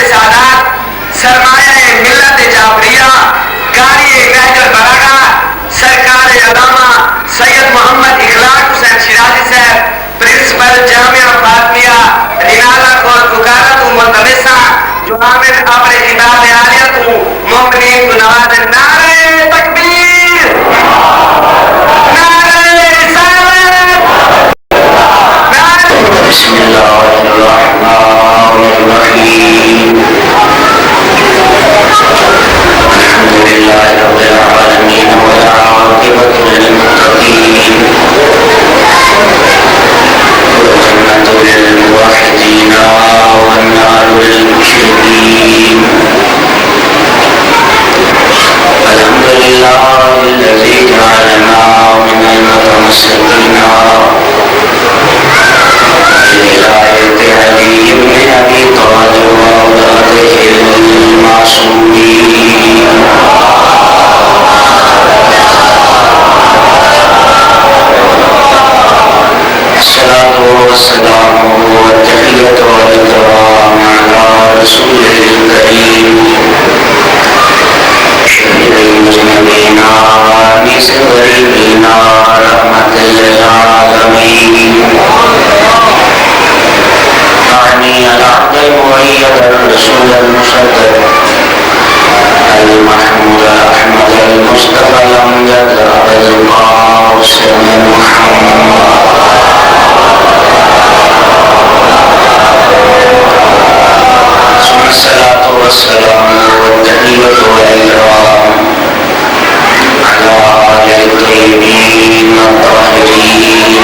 سادات سرمایہ ملت جعفریہ قاری نہج البلاغہ سرکار علامہ سید محمد اخلاق حسین شیرازی صاحب پرنسپل جامعہ فاطمیہ رینالہ اور وکالت ملتمسہ جو عامل اپنے خطاب عالیت مومنین کو نواز نعرہ تکبیر نعرہ رسالت بسم اللہ الرحمن الرحیم الحمد للہ رب العالمین والعاقبۃ للمتقین والجنۃ للموحدین والنار للمشرکین الحمد للہ الذی جعلنا من المتمسکین بولایت علی بن ابی طالب واولاده المعصومین الصلاة والسلام والتحیۃ والکرام علی رسول الکریم شفیع المذنبین انیس الغریبین رحمۃ للعالمین العبد المؤيد الرسول المصدق المحمود احمد المصطفى الامجد ابا القاسم محمد ثم الصلاة والسلام والتحية والإكرام على آل الطيبين الطاهرين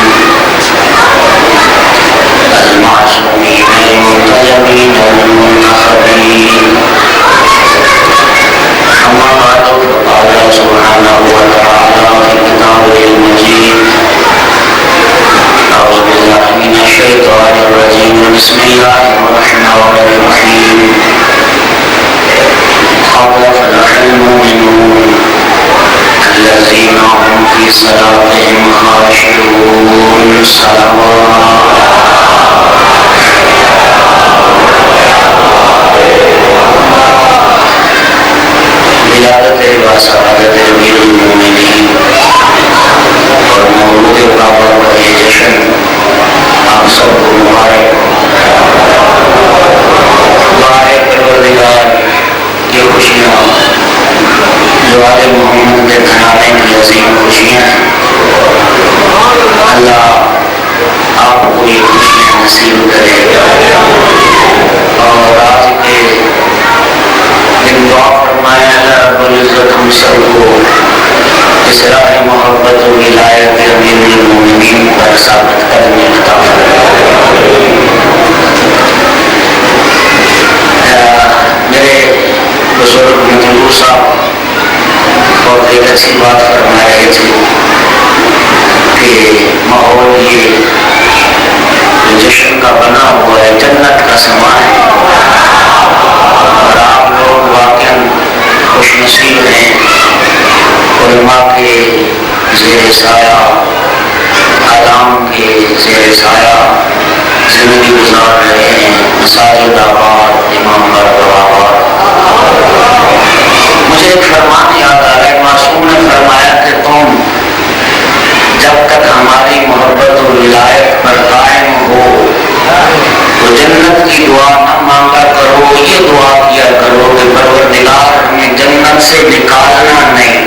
المعصومين المنتجبين المنتخبين أما بعد فقال سبحانه وتعالى في كتابه المجيد أعوذ بالله من الشيطان الرجيم بسم الله الرحمن الرحيم قد أفلح المؤمنون الذين هم في صلاتهم خاشعون صلوات ولادت و سعادت امیر المومنین اور مولود کعبہ کا یہ جشن آپ سب کو مبارک پروردگار یہ خوشیاں جو آل محمد کے گھرانے کی عظیم خوشیاں ہیں اللہ آپ کو یہ خوشیاں نصیب کرے اور آج کے دن دعا فرمائے اللہ رب العزت ہم سب کو اس راہ محبت و ولایت امیر المومنین پر ثابت کرنے عطا فرمائے۔ میرے بزرگ مجبور صاحب بہت ایک اچھی بات فرما رہے تھے کہ ماحول یہ جشن کا بنا ہوا ہے جنت کا سما ہے اور آپ لوگ واقعاً خوش نصیب ہیں علماء کے زیر سایہ اعلام کے زیر سایہ زندگی گزار رہے ہیں مساجد آباد امام آباد۔ مجھے ایک فرمان یاد آ رہا ہے معصوم نے فرمایا کہ تم جب تک ہماری محبت و ولایت پر قائم ہو تو جنت کی دعا نہ مانگا کرو، یہ دعا کیا کرو کہ پروردگار ہمیں جنت سے نکالنا نہیں۔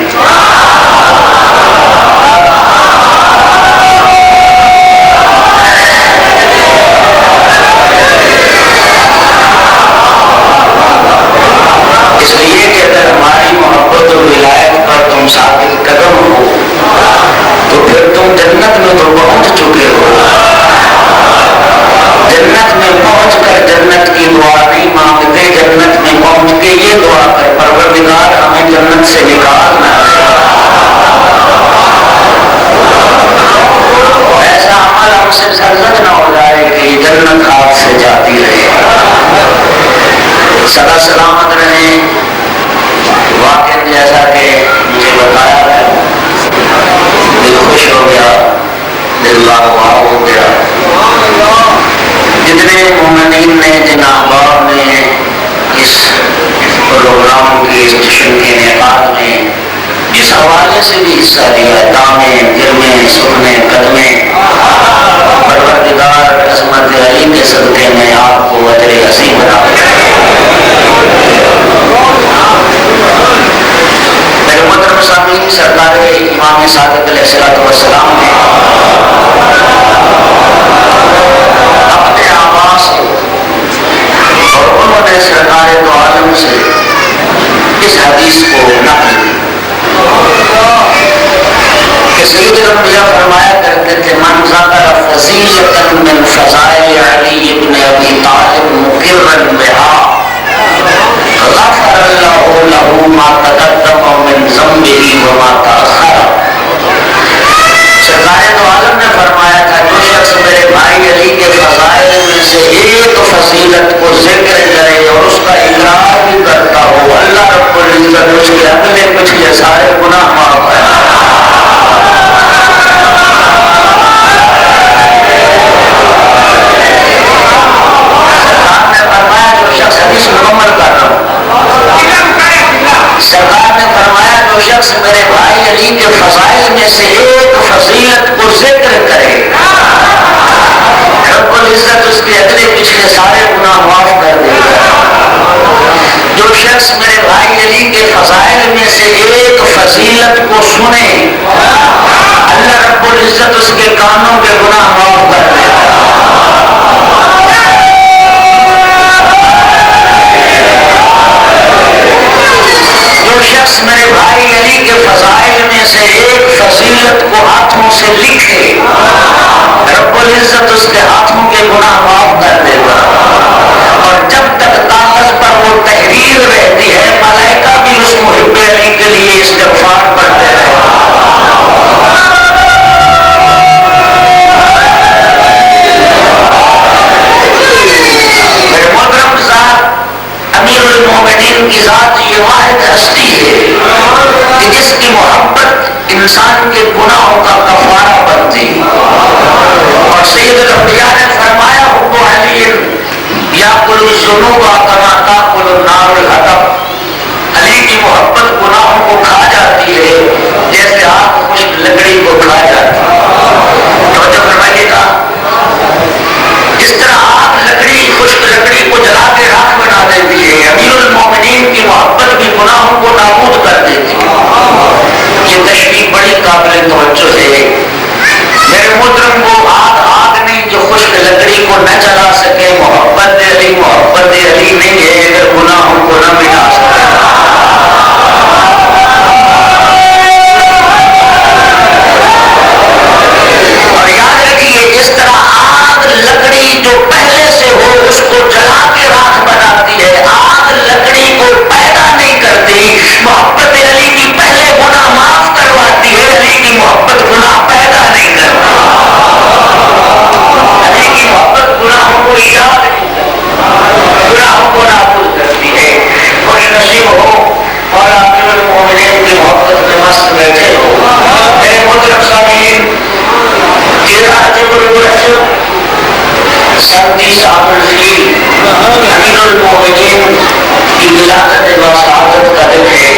اس لیے کہ اگر ہماری محبت و ولایت پر تم ثابت قدم ہو تو پھر تم جنت میں تو پہنچ چکے ہو۔ جنت میں پہنچ کر جنت کی دعا نہیں مانگتے، جنت میں پہنچ کے یہ دعا کر پروردگار ہمیں جنت سے نکالنا ہے۔ ایسا عمل ہم سے سرزد نہ ہو جائے کہ یہ جنت ہاتھ سے جاتی رہے، سدا سلامت رہیں۔ واقعہ جیسا کہ مجھے بتایا ہے دل خوش ہو گیا، دل لاغواہ ہو گیا۔ جتنے مومنین نے، جن احباب نے پروگرام کے اس جشن کے انعقاد میں جس حوالے سے بھی حصہ لیا، دامیں گرمیں سکھنے قدمیں، پروردگار عظمت علی کے صدقے میں آپ کو اجر عظیم بنا دے۔ میرے محترم سامعین، سرکار امام صادق علیہ الصلوۃ والسلام نے اپنے آبا سے اور انہوں نے سرکار دو عالم سے اس حدیث کو نقل کی کہ سید الانبیاء فرمایا کرتے تھے، من ذکر فضیلۃ من فضائل علی ابن ابی طالب مقرا بها غفر اللہ له ما تقدم من ذنبه وما تأخر۔ سرکار دو عالم نے فرمایا تھا، جو شخص میرے بھائی علی کے فضائل میں سے ایک فضیلت کو ذکر کرے اور اس کا اقرار بھی کرتا ہو، اللہ رب العزت اس کے اگلے پچھلے سارے گناہ معاف کرے۔ سرکار نے فرمایا، جو شخص حدیث مکمل کر رہا ہوں، سرکار نے فرمایا جو شخص میرے بھائی علی کے فضائل میں سے ایک فضیلت کو ذکر کرے، رب العزت اس کے اگلے پچھلے سارے گناہ معاف کر دے گا۔ جو شخص میرے بھائی علی کے فضائل میں سے ایک فضیلت کو سنے، اللہ رب العزت اس کے کانوں کے گناہ معاف کر دے گا۔ جو شخص میرے بھائی علی کے فضائل میں سے ایک فضیلت کو ہاتھوں سے لکھے، رب العزت اس کے ہاتھوں کے گناہ معاف کر دے گا۔ اور جب تک کاغذ پر وہ تحریر رہتی ہے، ملائکہ بھی اس محب علی کے لیے استغفار پڑھتے رہے۔ میرے محترم ذات امیر المومنین کی ذات یہ واحد ہستی ہے کہ جس کی محبت انسان کے گناہوں کا کفارہ بنتی۔ اور سید الانبیاء نے فرمایا، حب علی یاکل الذنوب کما تاکل النار الحطب۔ علی کی محبت گناہوں کو کھا جاتی ہے جیسے آگ خشک لکڑی کو کھا جاتی ہے۔ توجہ فرمائیے گا، اس طرح آگ لکڑی خشک لکڑی کو جلا کے راکھ بنا دیتی ہے، امیر المومنین کی محبت بھی گناہوں کو نابود کر دیتی ہے۔ یہ تشریح بڑی قابل توجہ ہے۔ میرے محترم، وہ آگ نہیں جو خشک لکڑی کو نہ جلا سکے، محبت علی نہیں ہے اگر گناہوں کو نہ مٹا سکے۔ اور یاد رکھیے، جس طرح آگ لکڑی جو پہلے سے ہو اس کو جلا کے راکھ بناتی ہے، آگ لکڑی کو پیدا نہیں کرتی۔ محبت علی کی پہلے گناہ معاف کرواتی ہے، علی کی محبت گناہ پیدا نہیں کرتی۔ علی کی محبت گناہوں کو ایجاد گناہوں کو نابود کرتی ہے۔ خوش نصیب ہو اور امیر المومنین کی محبت میں مست بیٹھے ہو۔ میرے محترم سامعین، 13 رجب الرجب سن 30 الفیل امیر المومنین کی ولادت و سعادت کا دن ہے،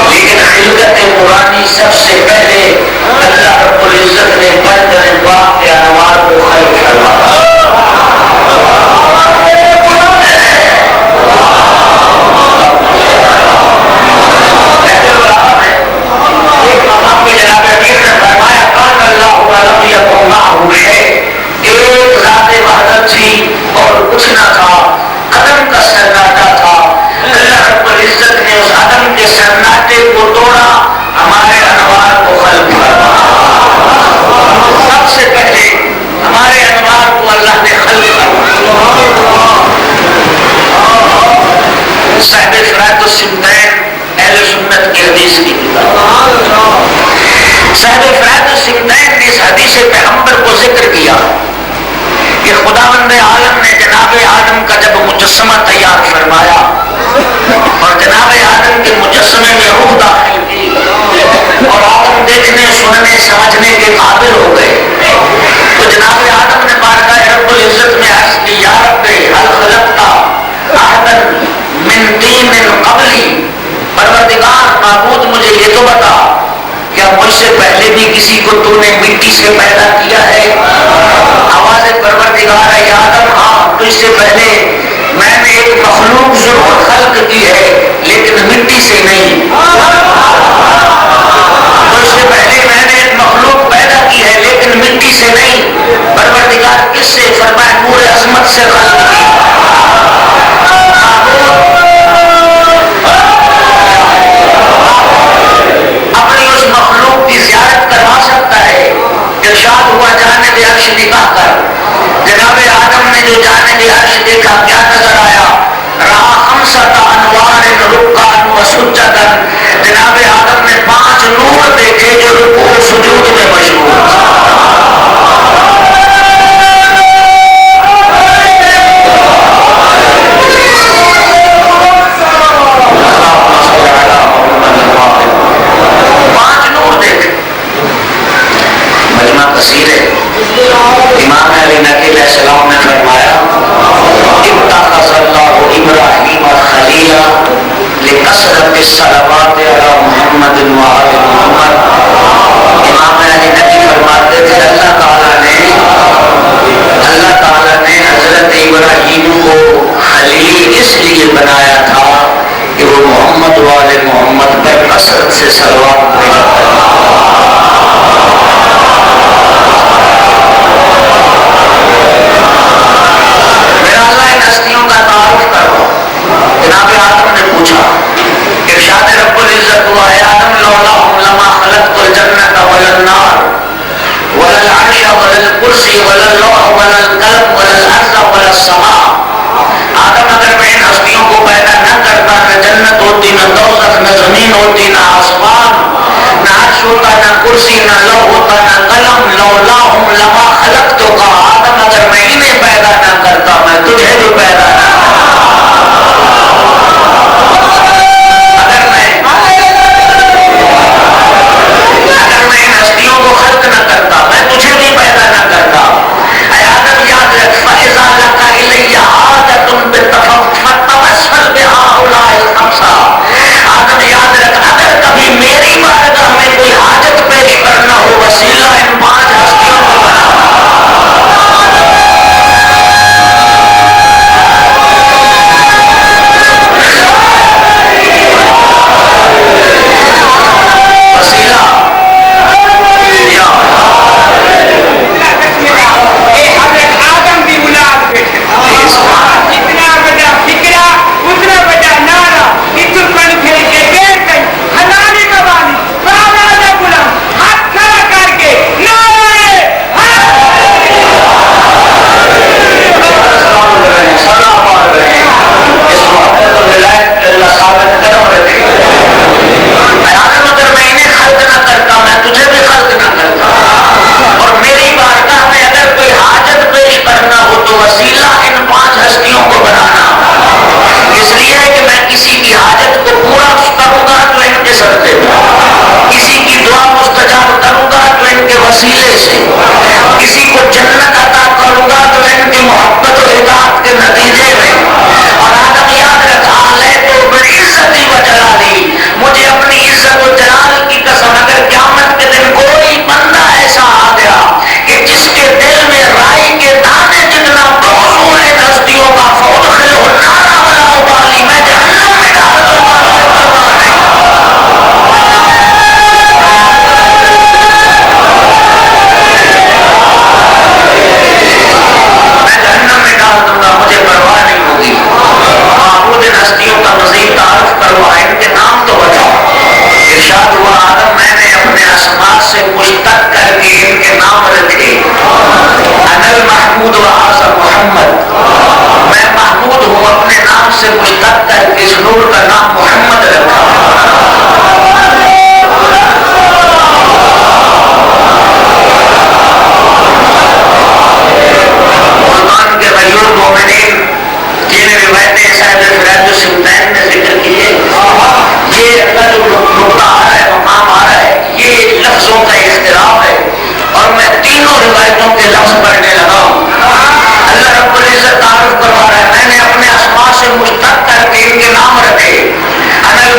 لیکن خلقت قرآنی سب سے پہلے اللہ رب العزت نے بندر باغ کے انوار کو خلق فرمایا۔ ایک مقام میں جناب امیر نے فرمایا، کان اللہ ولم یکن معہ شیء، ایک ذات وحدت تھی اور کچھ نہ تھا، قدم کا سناٹا تھا۔ اللہ رب العزت نے اس عدم کے سناٹے کو توڑا، ہمارے انوار کو خلق فرمایا۔ سب سے پہلے ہمارے انوار کو اللہ نے خلق فرمایا۔ صاحب فرات السمتین، اہل سنت کی حدیث کی کتاب، صاحب فرات السمتین نے اس حدیث پیغمبر کو ذکر کیا کہ خداوند عالم نے جناب آدم کا جب مجسمہ تیار فرمایا اور جناب آدم کے مجسمے میں روح داخل کی اور آدم دیکھنے سننے سمجھنے کے قابل ہو گئے، تو جناب آدم نے بارگاہ رب العزت میں عرض کی، یا رب هل خلقت احدا من طین قبلی تو نے مٹی سے پیدا کیا ہے؟ آواز پروردگار ہے آدم ہاں تجھ سے پہلے میں نے ایک مخلوق ضرور خلق کی ہے لیکن مٹی سے نہیں. تجھ سے پہلے میں نے ایک مخلوق پیدا کی ہے لیکن مٹی سے نہیں. پروردگار کس سے؟ فرمایا نور عظمت سے خلق کی. اپنی اس مخلوق کی زیارت کروا سکتا ہے. ارشاد ہوا جانب عرش نگاہ کر. جناب آدم نے جو جانب عرش دیکھا کیا نظر آیا؟ رہا خمسۃ انوار رکعا وسجدا. جناب آدم نے 5 نور دیکھے جو رکوع و سجود میں مشغول تھے. کثیر ہے. امام علی نقی علیہ السلام نے فرمایا اتخذ اللہ ابراہیم خلیلا لکثرت الصلوات علی محمد وآل محمد. امام علی نقی فرماتے تھے اللہ تعالیٰ نے حضرت ابراہیم کو خلیل اس لیے بنایا تھا کہ وہ محمد وآل محمد پر کثرت سے صلوات بھیجا کرتا. جناب آدم نے پوچھا ارشاد رب العزت ہوا ہے آدم لولاہم لما خلقت الجنۃ والنار ولا العرش ولا الکرسی ولا اللوح ولا القلم ولا الارض ولا السماء. آدم اگر میں ان ہستیوں کو پیدا نہ کرتا نہ جنت ہوتی نہ دوزخ نہ زمین ہوتی نہ آسمان نہ عرش ہوتا نہ کرسی نہ لوح ہوتا نہ قلم. لولاہم لما خلقتک. آدم اگر میں انہیں پیدا نہ کرتا میں تجھے بھی پیدا نہ کرتا.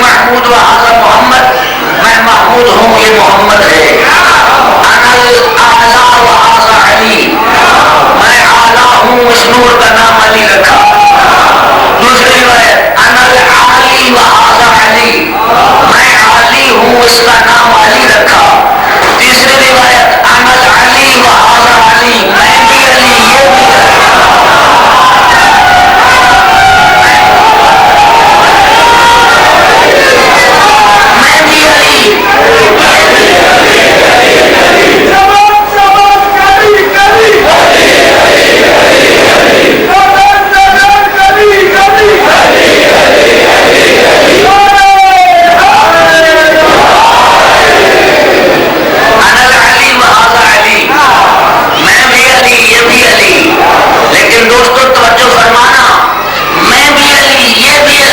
محمود و حضرت محمد، میں محمود ہوں یہ محمد ہے. الاعلی وهذا علی، میں اعلیٰ ہوں اس نور کا نام علی رکھا. دوسری روایت انا العالی وهذا علی، میں عالی ہوں اس کا نام علی رکھا. تیسری روایت انا العلی وهذا علی، میں بھی علی یہ بھی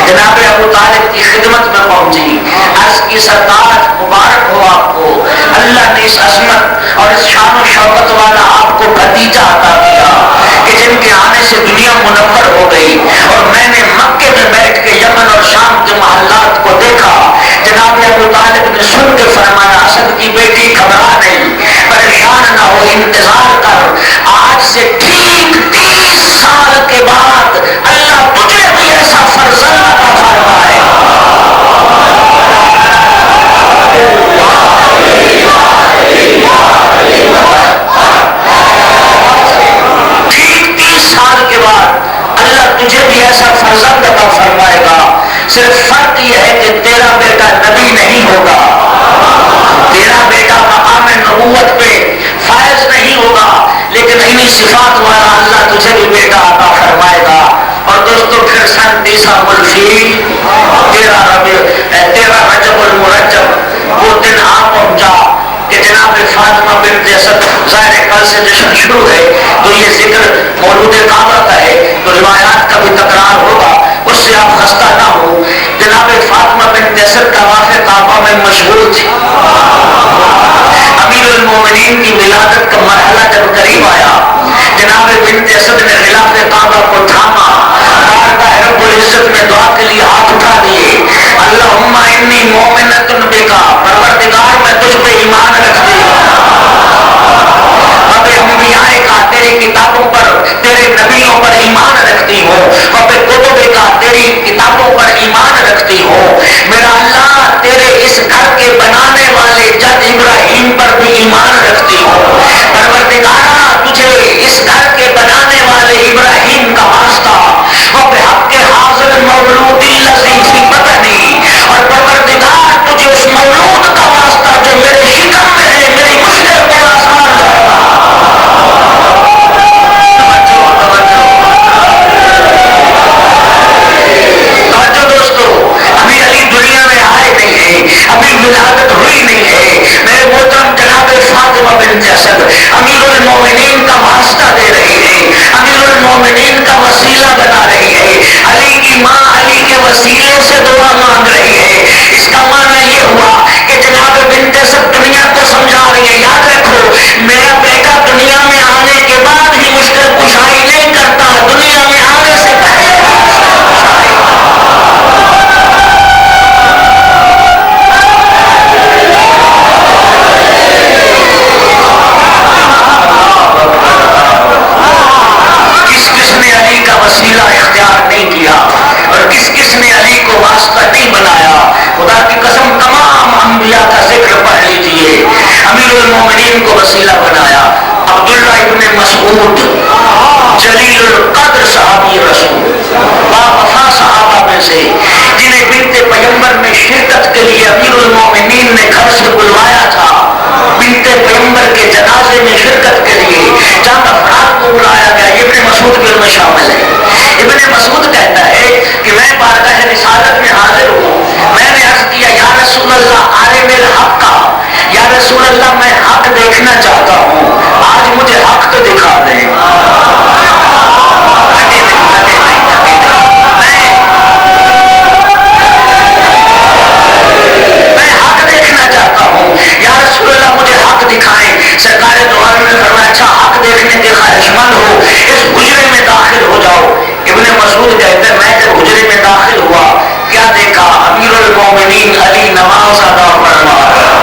جناب طالب کی خدمت میں پہنچی، عرض کی سرکار مبارک ہو آپ کو، اللہ نے اس عظمت اور اس شان و شوکت والا آپ کو بھتیجا عطا کیا کہ جن کے آنے سے دنیا منور ہو گئی۔ اور میں نے مکے میں بیٹھ کے یمن اور شام کے محلات کو دیکھا، جناب ابو طالب نے سن کے فرمایا اسد کی بیٹی گھبرا نہیں، پریشان نہ ہو، انتظار کر، آج سے ٹھیک 30 سال کے بعد اللہ تجھے بھی ایسا فرزند عطا فرمائے۔ ٹھیک 30 سال کے بعد اللہ تجھے بھی ایسا فرزند عطا فرمائے گا، صرف فرق یہ ہے کہ تیرا بیٹا نبی نہیں ہوگا، تیرا بیٹا مقام نبوت پہ فائز نہیں ہوگا، لیکن انہی صفات والا اللہ تجھے بھی بیٹا عطا فرمائے گا۔ اور دوستو پھر سن 30 الفیل 13 رجب المرجب وہ دن آ پہنچا کہ جناب فاطمہ بنت اسد، ظاہر کل سے جشن شروع ہے تو یہ ذکر مولود کعبہ کا ہے تو روایات کا بھی تکرار ہوگا، اس سے آپ خستہ نہ ہو۔ جناب فاطمہ بنت اسد کا واقعہ کعبہ میں مشغول تھی۔ امیر المومنین کی ولادت کا مرحلہ جب قریب آیا، جناب بنت اسد نے غلاف کعبہ کو تھاما، بارگاہ رب العزت میں دعا کے لیے ہاتھ اٹھا دیے، اللہم انی مومنۃ بک، پروردگار میں تجھ پہ ایمان رکھتی ہوں، اب انبیاء کا تیری کتابوں پر، تیرے نبیوں پر ایمان رکھتی ہوں، اب کتب کا تیری کتابوں پر ایمان رکھتی ہوں، میرا اللہ تیرے اس گھر کے بنانے والے جد ابراہیم پر بھی ایمان رکھتی ہوں، پروردگارا تجھے اس گھر کے بنانے والے ابراہیم کا واسطہ، اب حق کے حاضر مولودی لذی فی بطنی، اور پروردگار تجھے اس مولود کا واسطہ جو میرے شکم میں ہے، میری مشکل کو آسان کرنا۔ توجہ دوستو، ابھی علی دنیا میں آئے نہیں ہیں، ابھی ولادت ہوئی نہیں ہے، میرے محترم جناب فاطمہ بنت اسد امیر المومنین کا واسطہ دے رہی ہے، امیر المومنین کا وسیلہ بنا رہی ہے، علی کی ماں علی کے وسیلے سے دعا مانگ رہی ہے۔ اس کا معنی یہ ہوا کہ جناب بنت اسد دنیا کو سمجھا رہی ہے، یاد رکھو میرا بیٹا دنیا میں آنے کے بعد ہی مشکل کشائی نہیں کرتا، دنیا میں آنے سے پہلے وسیلہ اختیار نہیں کیا اور کس کس نے علی کو واسطہ نہیں بنایا۔ خدا کی قسم تمام انبیاء کا ذکر پڑھ لیجئے، امیر المومنین کو وسیلہ بنایا عبداللہ ابن مسعود، جلیل القدر صحابی رسول، باوفا صحابہ میں سے، جنہیں بنت پیغمبر میں شرکت کے لیے امیر المومنین نے گھر سے بلوایا تھا، بنت پیغمبر کے جنازے میں شرکت کے لیے چند افراد کو بلایا گیا، ابن مسعود بھی ان میں شامل ہے۔ ابن مسعود کہتا ہے کہ میں بارگاہ رسالت میں حاضر ہوں، میں نے عرض کیا یا رسول اللہ عالم الحق کا، یا رسول اللہ میں حق دیکھنا چاہتا ہوں، آج مجھے حق تو دکھا دیں۔ میں حق دیکھنا چاہتا ہوں، یا رسول اللہ مجھے حق دکھائیں۔ سرکار دو عالم نے فرمایا اچھا حق دیکھنے کے خواہش مند ہو، اس حجرے میں داخل ہو جاؤ۔ ابن مسعود کہتے ہیں میں جب حجرے میں داخل ہوا کیا دیکھا، امیر المومنین علی نماز ادا فرما رہا۔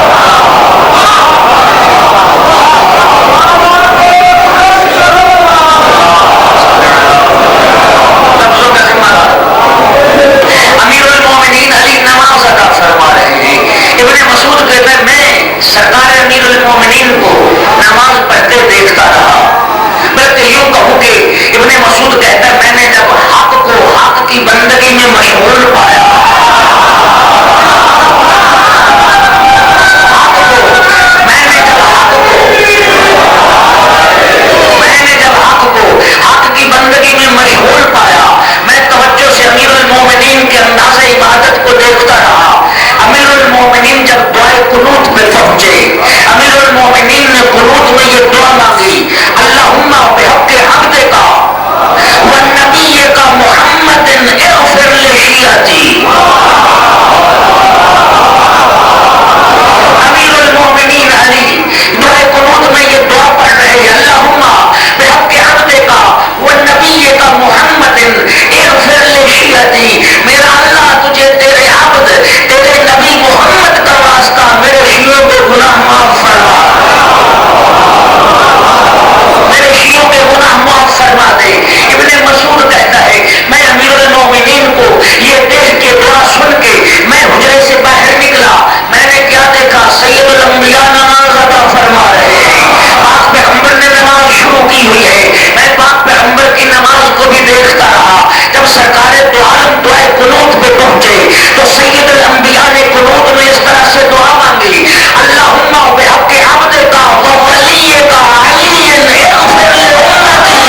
قنوت پہ پہنچے تو سید الانبیاء نے قنوت میں اس طرح سے دعا مانگی، اللہم بحق عبدک و ولیک علی اغفر لامتی۔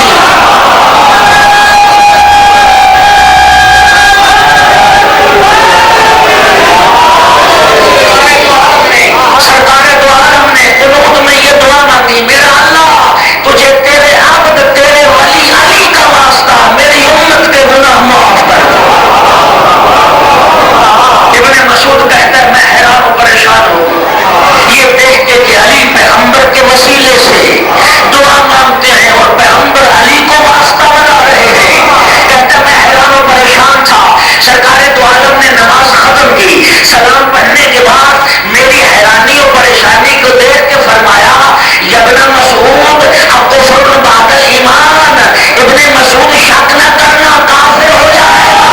سرکار دو عالم نے قنوت میں یہ دعا مانگی، میرا اللہ تجھے تیرے عبد تیرے ولی علی کا واسطہ میری امت کے گناہ معاف کر دو۔ ابن مسعود کہتا ہے میں حیران و پریشان ہوں یہ دیکھ کے کہ علی پیغمبر کے وسیلے سے دعا مانگتے ہیں اور پیغمبر علی کو واسطہ بنا رہے ہیں۔ کہتا ہے میں حیران و پریشان تھا۔ سرکار دو عالم نے نماز ختم کی، سلام پڑھنے کے بعد میری حیرانی اور پریشانی کو دیکھ کے فرمایا یا ابن مسعود کفر بعد ایمان، ابن مسعود شک نہ کرنا کافر ہو جائے گا۔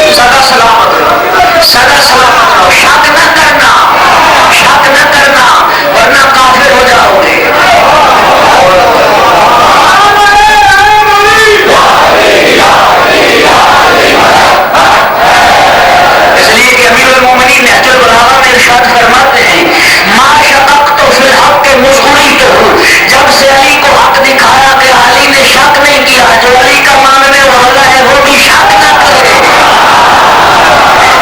شک نہ سدا سلامت رہو، شک نہ کرنا، شک نہ کرنا ورنہ کافر ہو جاؤ گے۔ اس لیے کہ امیر المومنین نہج البلاغہ میں ارشاد فرماتے ہیں ما شققت فی الحق مصغریتہ، جب سے علی کو حق دکھایا کہ علی نے شک نہیں کیا، جو علی کا ماننے والا ہے وہ بھی شک نہ کرے۔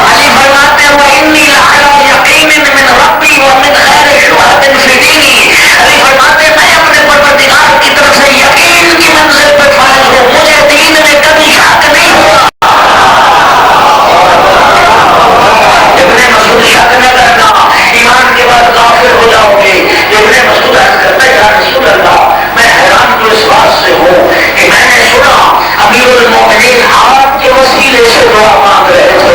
علی فرماتے ہیں وَإِنِّي لَعَلَىٰ يَقِينٍ مِّن رَبِّي وَمِنْ غَيْرِ شُبْهَةٍ فِي دِينِي، علی فرماتے ہیں میں اپنے پروردگار کی طرف سے یقین کی منزل پر فائز ہوں، مجھے دین میں کبھی شک نہیں ہوا۔ ابن مسعود شک نہ کرنا، ایمان کے بعد کافر ہو جاؤ گے۔ ابن مسعود عرض کرتا ہے یا رسول اللہ میں حیران تو اس بات سے ہوں کہ میں نے سنا امیر المومنین آپ کے وسیلے سے دعا مانگ رہے تھے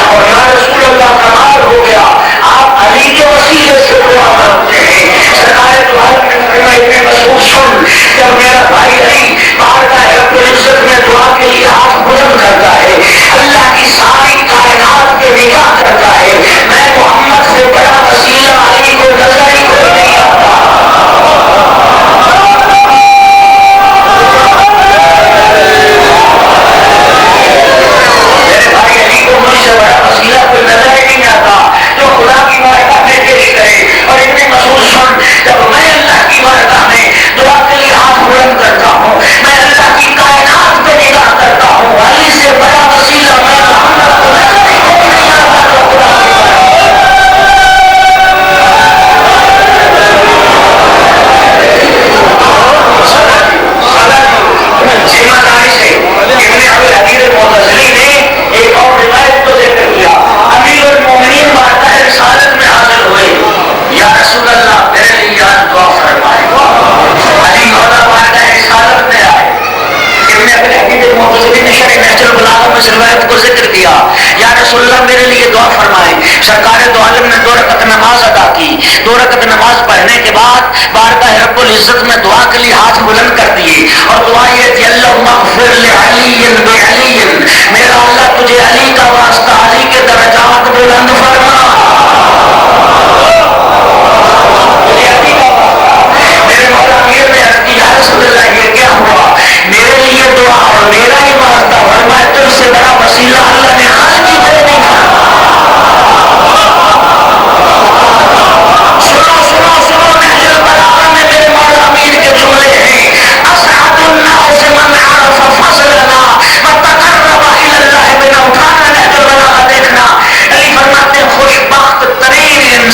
اور یا رسول اللہ کمال ہو گیا آپ علی کے وسیلے سے دعا مانگتے ہیں۔ سرکار دو عالم نے فرمایا ابن مسعود سن، جب میرا بھائی علی باہر کا رب العزت میں دعا کے لیے ہاتھ بلند کرتا ہے، اللہ کی ساری کائنات کے نگاہ کرتا ہے، میں محمد سے بڑا وسیلہ علی کو نظر ہی کوئی نہیں آتا۔ میرے بھائی علی کو مجھ سے بڑا وسیلہ کوئی نظر ہی نہیں آتا جو خدا کی بارگاہ میں پیش کرے۔ اور ابن مسعود سن، جب میں اللہ کی بارگاہ میں دعا کے لیے ہاتھ بلند کرتا ہوں، میں اللہ کی کائنات پہ نگاہ کرتا ہوں، علی سے بڑا وسیلہ میں محمد کو نظر ہی کوئی نہیں آتا جو خدا کی ذمہ داری سے ابن ابی حدیر معتزلی نے ایک اور روایت کو ذکر کیا۔ امیر المومنین بارگاہ رسالت میں حاضر ہوئے، یا رسول اللہ میرے لیے آج دعا فرمائے۔ علی مولا بارگاہ رسالت میں آئے، ابن ابی حدیر معتزلی نے شرح نہج البلاغہ میں اس روایت کو ذکر کیا، یا رسول اللہ میرے لیے دعا فرمائے۔ سرکار دو عالم نے 2 رکعت نماز ادا کی، 2 رکعت نماز پڑھنے کے بعد بارگاہ رب العزت میں دعا کے لیے ہاتھ بلند کر دیے اور دعا یہ تھی اللہم اغفر لعلی بعلی، میرا اللہ تجھے علی کا واسطہ علی کے درجات بلند فرما۔ میرے مولا امیر نے عرض کی یا رسول اللہ یہ کیا ہوا؟ میرے لیے دعا اور میرا ہی واسطہ، فرمایا تجھ سے بڑا وسیلہ اللہ نے آج بھی کوئی نہیں فرمایا۔ سنو سنو سنو نہج البلاغہ میں میرے مولا امیر کے جملے ہیں، اسعد الناس من عرف فضلنا وتقرب الى اللہ بنا۔ اٹھانا نہج البلاغہ دیکھنا، علی فرماتے ہیں خوش بخت ترین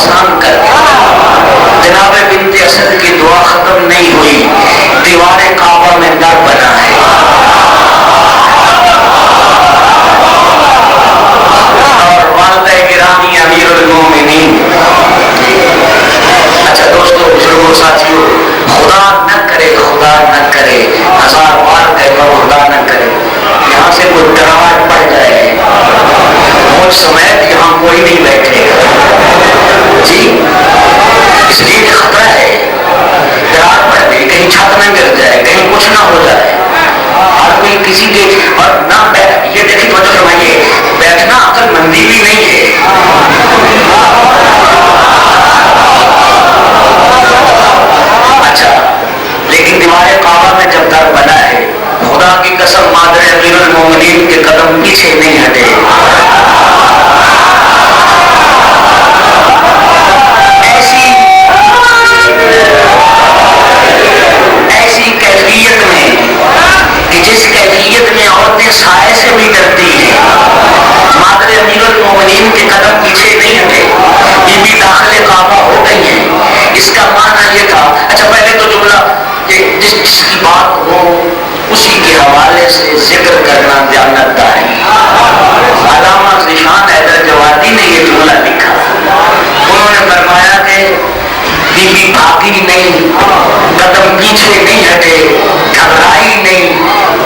آسان کر دیا۔ جناب بنت اسد کی دعا ختم نہیں ہوئی، دیوار کعبہ میں در بنا ہے۔ اور والدہ گرامی امیر المومنین، اچھا دوستو، بزرگوں، ساتھیوں، خدا نہ کرے، خدا نہ کرے، 1000 بار کہتا ہوں خدا نہ کرے، یہاں سے کوئی ڈراہٹ پڑ جائے، مجھ سمیت یہاں کوئی نہیں بیٹھے گا جی، اس لیے خطرہ ہے، ڈراہٹ پڑ گئی، کہیں چھت نہ گر جائے، کہیں کچھ نہ ہو جائے، اور کوئی کسی کے اور نہ یہ دیکھیں توجہ فرمائیے، بیٹھنا عقل مندی بھی نہیں ہے۔ اچھا، لیکن دیوار کعبہ میں جب در بنا ہے، خدا کی قسم مادر امیر المومنین کے قدم پیچھے نہیں ہٹے۔ ایسی کیفیت میں کہ جس کیفیت میں عورتیں سائے سے بھی ڈرتی ہیں، مادر امیر المومنین کے قدم پیچھے نہیں ہٹے، یہ بھی داخل کعبہ ہو گئی ہیں۔ اس کا معنی یہ تھا، اچھا پہلے تو جملہ کہ جس کی بات ہو اسی کے حوالے سے ذکر کرنا دیانتداری۔ علامہ ذیشان حیدر جوادی نے یہ جملہ لکھا، انہوں نے فرمایا کہ بی بی بھاگی نہیں، قدم پیچھے نہیں ہٹے، گھبرائی نہیں،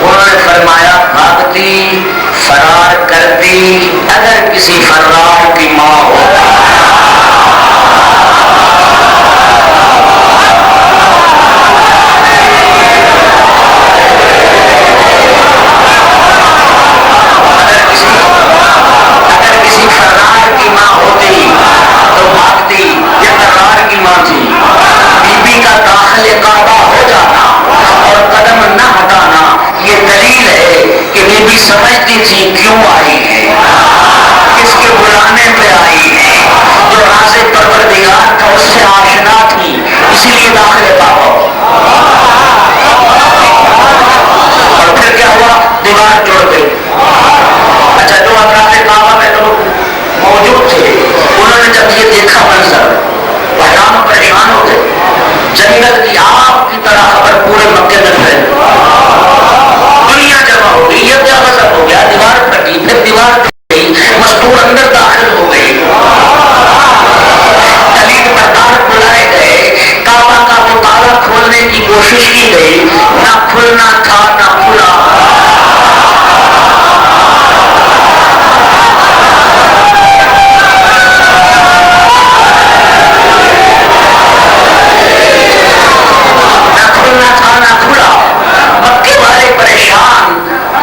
انہوں نے فرمایا بھاگتی، فرار کرتی، اگر کسی فرار کی ماں ہو۔ سمجھتی تھی کیوں آئی ہے، کس کے بلانے پہ آئی ہے، جو راز پروردگار تھا اس سے آشنا تھی، اسی لیے داخل کعبہ۔ اور پھر کیا ہوا، دیوار جڑ گئی۔ اچھا، جو اطراف کعبہ میں لوگ موجود تھے انہوں نے جب یہ دیکھا منظر، حیران پریشان ہو گئے، جنگل کی آگ کی طرح خبر پورے مکے میں پھیل، دنیا جمع ہو گئی، یہ کیا غضب ہو گیا، دیوار پھٹی، پھر دیوار ٹوٹ گئی، مستور اندر داخل ہو گئی، دلیل بردار بلائے گئے، کعبہ کا وہ تالا کھولنے کی کوشش کی گئی، نہ کھلنا تھا نہ کھلا۔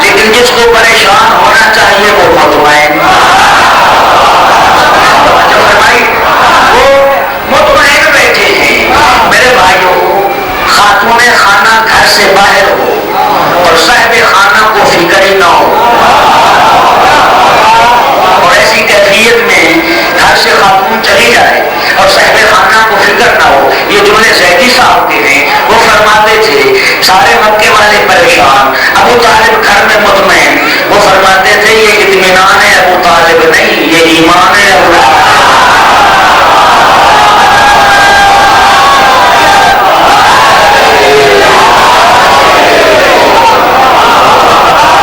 لیکن جس کو پریشان ہونا چاہیے وہ مطمئن، وہ مطمئن بیٹھے ہیں۔ میرے بھائیوں، خاتون خانہ گھر سے باہر ہو اور صاحب خانہ کو فکر ہی نہ ہو، اور ایسی کیفیت میں گھر سے خاتون چلی جائے اور صاحب خانہ کو فکر نہ ہو، یہ جملے زیدی صاحب کے ہیں، وہ فرماتے تھے سارے مکے والے پریشان، ابو طالب گھر میں مطمئن، وہ فرماتے تھے یہ اطمینان ہے ابو طالب نہیں، یہ ایمان ہے ابو طالب۔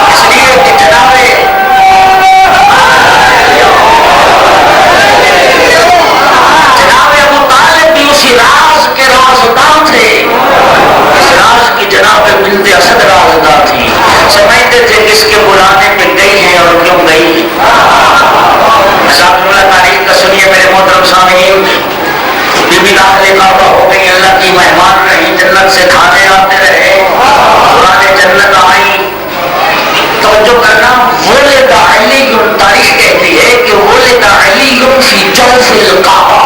اس لیے کہ جناب ابو طالب بھی اسی راز کے رازداں تھے، اس راز کی جناب بنت اسد رازداں تھی، سمجھتے تھے کس کے بلانے پہ گئی ہیں اور کیوں گئی۔ جملہ تاریخ کا سنیے میرے محترم سامعین، بی بی داخل کعبہ ہو گئی، اللہ کی مہمان رہی، جنت سے کھانے آتے رہے، قرآن جنت آئی، توجہ کرنا، ولد علی، تاریخ کہتی ہے کہ ولد علی فی جوف الکعبہ،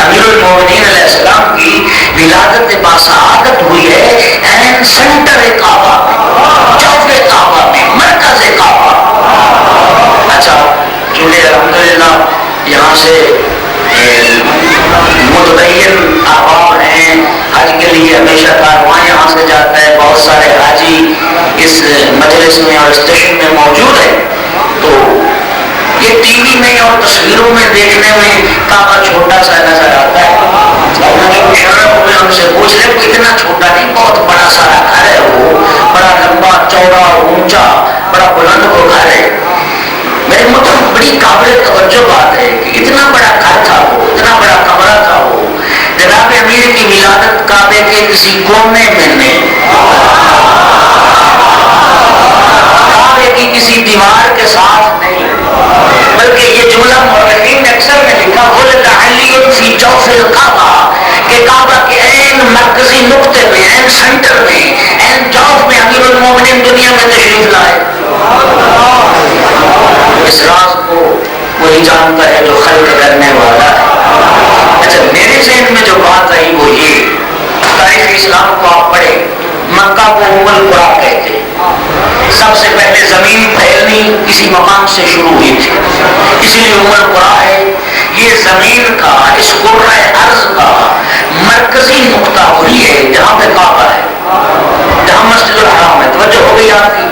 امیر المومنین علیہ السلام کی ولادت باسعادت ہوئی ہے این سینٹر کعبہ میں، جوف کعبہ میں، مرکز کعبہ۔ اچھا، چونکہ الحمدللہ یہاں سے متدین احباب ہیں، حج کے لیے ہمیشہ کارواں یہاں سے جاتا ہے، بہت سارے حاجی اس مجلس میں اور اسٹیشن میں موجود ہیں، تو یہ ٹی وی میں اور تصویروں میں دیکھنے میں کعبہ چھوٹا سا نظر آتا ہے. مشرف میں ہم سے پوچھ رہے اتنا چھوٹا نہیں, بہت بڑا سارا گھر ہے, وہ بڑا لمبا چوڑا اونچا بڑا بلند وہ گھر ہے. میرے مطلب بڑی قابل توجہ بات ہے کہ اتنا بڑا گھر تھا وہ, اتنا بڑا کمرہ تھا وہ. جناب امیر کی ولادت کعبے کے کسی کونے میں نہیں, کعبے کی کسی دیوار کے ساتھ نہیں, بلکہ یہ جملہ مورخین اکثر نے لکھا ولد علی فی جوف الکعبہ, کہ کعبہ کے عین مرکزی نقطے میں, عین سینٹر میں, عین جوف میں امیر المومنین دنیا میں تشریف لائے. اس راز کو وہی جانتا ہے جو خلق کرنے والا ہے. اچھا, میرے ذہن میں جو بات آئی وہ یہ, تاریخ اسلام کو آپ پڑھیں, مکہ کو ام القریٰ کہتے, سب سے پہلے زمین پھیلنی کسی مقام سے شروع ہوئی تھی, اسی لیے ام القریٰ ہے. یہ زمین کا, اس کرۂ ارض کا مرکزی نقطہ وہی ہے جہاں پہ کعبہ ہے, جہاں مسجد الحرام ہے. توجہ ہو گئی آپ کی؟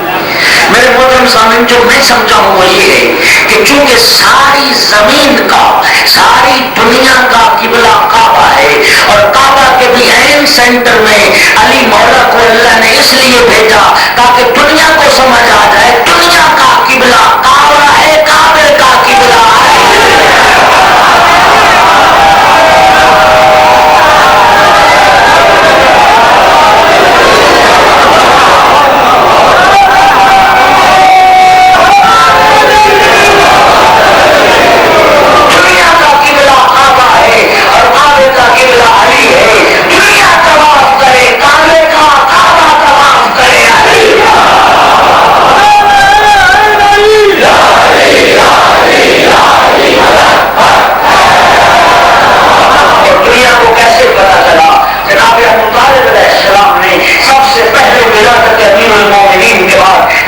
میرے محترم سامعین, جو میں سمجھا ہوں وہ یہ ہے کہ چونکہ ساری زمین کا, ساری دنیا کا قبلہ کعبہ ہے, اور کعبہ کے بھی عین سینٹر میں علی مولا کو اللہ نے اس لیے بھیجا تاکہ دنیا کو سمجھ آ جائے دنیا کا قبلہ کعبہ ہے, کعبے کا قبلہ ہے.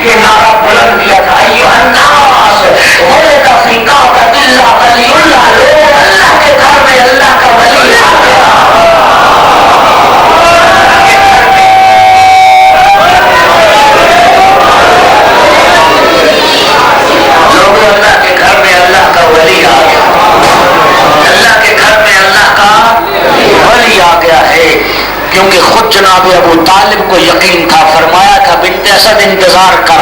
یہ نعرہ بلند کیا تھا, ایھا الناس ولد فی کعبۃ اللہ ولی اللہ, لوگ اللہ کے گھر میں اللہ کا ولی آ گیا. لوگوں, اللہ کے گھر میں اللہ کا ولی آ گیا, اللہ کے گھر میں اللہ کا ولی آ گیا ہے. کیونکہ خود جناب ابو طالب کو یقین تھا, فرمایا تھا بنت اسد انتظار کر,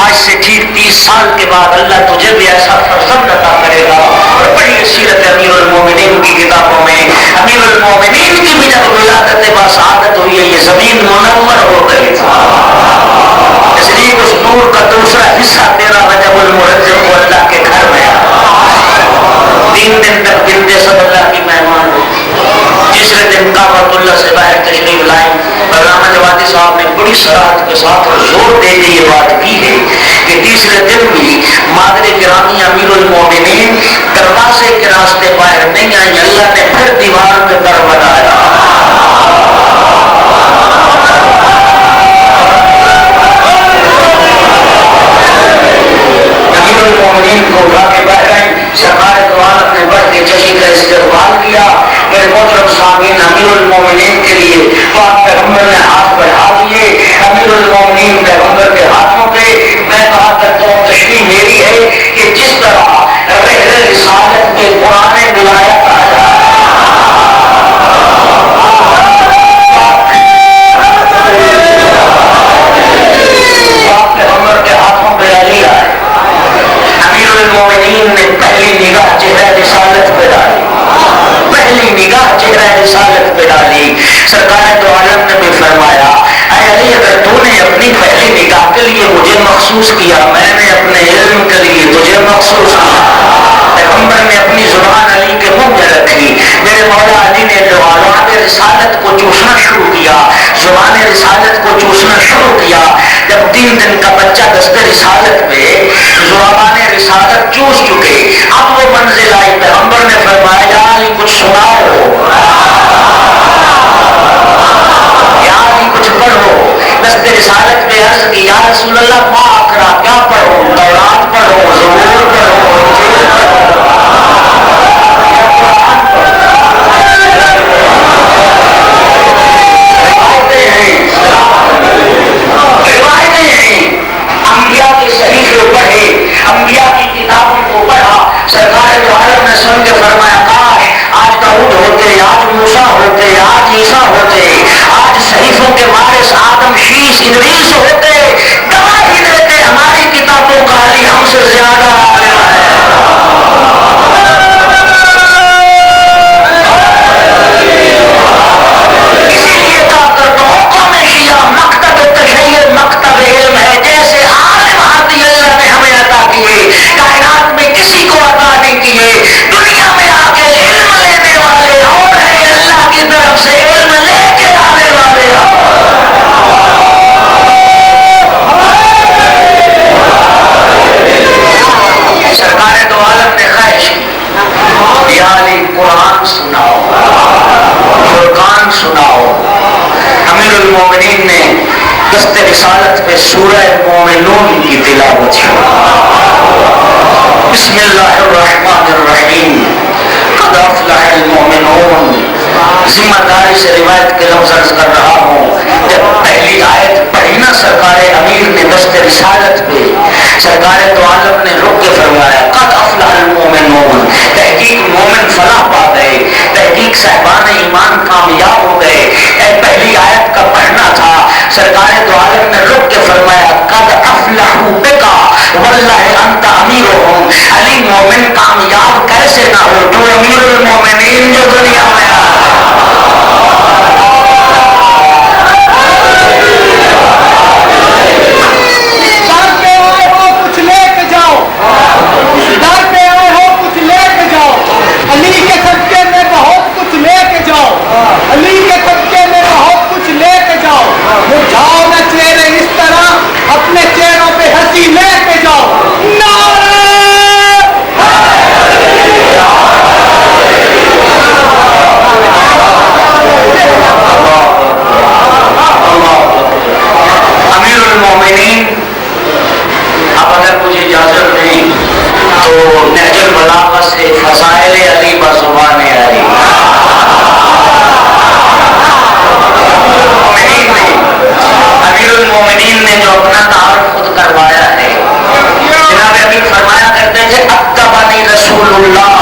آج سے ٹھیک 30 سال کے بعد اللہ تجھے بھی ایسا فرزند عطا کرے گا. اور بڑی سیرت امیر المومنین کی کتابوں میں امیر المومنین کی بھی جب ولادت باسعادت ہوئی ہے, یہ زمین منور ہو گئی تھی. اس لیے اس نور کا دوسرا حصہ تیرا رجب المرجب کو اللہ کے گھر میں آیا. 3 دن تک بنت اسد اللہ کی مہمان ہوئی. تیسرے دن کعبۃ اللہ سے باہر تشریف لائیں. علامہ جوادی صاحب نے بڑی صراحت کے ساتھ اور زور دے کے یہ بات کی ہے کہ تیسرے دن بھی مادر گرامی امیر المومنین دروازے کے راستے باہر نہیں آئی, اللہ نے پھر دیوار پہ در بنایا. امیر المومنین کو اٹھا کے باہر آئیں, سرکار دو عالم نے بڑھ کے چشی کا استقبال کیا. میرے محترم سامعین, امیر المومنین کے لیے پاک پیغمبر نے ہاتھ بڑھا دیے. امیر المومنین پیغمبر کے ہاتھوں پہ میں کہا کرتا ہوں تشریح میری ہے کہ جس طرح رحلہ رسالت کے قرآن ولایت آیا, پاک پیغمبر کے ہاتھوں پہ علی آئے. امیر المومنین نے پہلی نگاہ چہرہ رسالت پہ ڈالی, پہلی نگاہ چہرہ رسالت پہ ڈالی. سرکار دو عالم نے بھی فرمایا, اے علی, اگر تو نے اپنی پہلی نگاہ کے لیے مجھے مخصوص کیا, میں نے اپنے علم کے لیے تجھے مخصوص کیا. پیغمبر نے اپنی زبان علی کے منہ میں رکھی. میرے مولا علی نے زبان رسالت کو چوسنا شروع کیا, زبان رسالت کو چوسنا شروع کیا. جب 3 دن کا بچہ دست رسالت پہ زبان رسالت چوس چکے, اب وہ منزل آئی. پیغمبر نے فرمایا, یا علی کچھ سناؤ, یا علی کچھ پڑھو. دست رسالت پہ عرض کی, یا رسول اللہ ما اقرا, کیا پڑھو, تورات پڑھو, زبور پڑھو, انجیل پڑھو, یا قرآن پڑھو. روایتیں ہیں, انبیاء کے صحیفے پڑھے, انبیاء کی کتابوں کو پڑھا, ہوتے، آج عیسیٰ ہوتے، آج صحیفوں کے وارث آدم شیش ادریس ہوتے، گواہی دیتے ہماری کتابوں کا علی ہم سے زیادہ عالم ہے۔ اسی لیے مکتب تشیع مکتب علم ہے، جیسے عالم عادی اللہ نے ہمیں عطا کیے، کائنات میں کسی کو عطا نہیں کیے، دنیا میں آ کے علم لینے والے اور ہیں، اللہ کی طرف سے علم لے کے آنے والے سرکار دو عالم نے خواہش کی یا علی قرآن سناؤ، فرقان سناؤ۔ امیر المومنین نے دست رسالت پہ سورہ مومنون کی تلاوت کی۔ بسم اللہ الرحمن الرحیم، قد افلح المؤمنون۔ ذمہ داری سے روایت کے لفظ عرض کر رہا ہوں، جب پہلی آیت پڑھی نا سرکار امیر نے دست رسالت پہ، سرکار دو عالم نے رک کے فرمایا قد افلح المؤمنون، تحقیق مومن فلاح پا گئے، تحقیق صاحبان ایمان کامیاب ہو گئے۔ پہلی آیت کا پڑھنا تھا، سرکار دو عالم نے رک کے فرمایا قد افلحوا بکا واللہ انت امیرہم۔ علی مومن کامیاب کیسے نہ ہو، تو امیر المومنین جو دنیا میں اپنے چہروں پہ ہنسی لے کے جاؤ، امیر المومنین، اب اگر مجھے اجازت نہیں تو نہج البلاغہ سے فضائل علی بزبان علی امیر المومنین نے جو اپنا تعارف خود کروایا ہے، جناب امیر فرمایا کرتے تھے ادبنی رسول اللہ،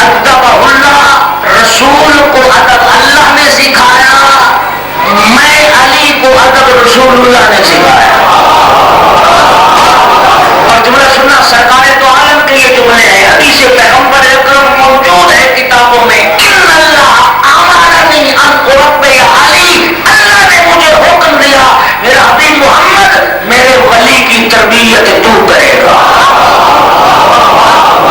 ادبہ اللہ، رسول کو ادب اللہ نے سکھایا، میں علی کو ادب رسول اللہ نے سکھایا۔ اور جملہ سننا، سرکار تو عالم کے یہ جملے ہیں، حدیث پیغمبر اکرم موجود ہے کتابوں میں، ان اللہ امرنی ان اربی علی، اللہ نے مجھے حکم دیا میرا حبیب محمد میرے ولی کی تربیت تو کرے گا،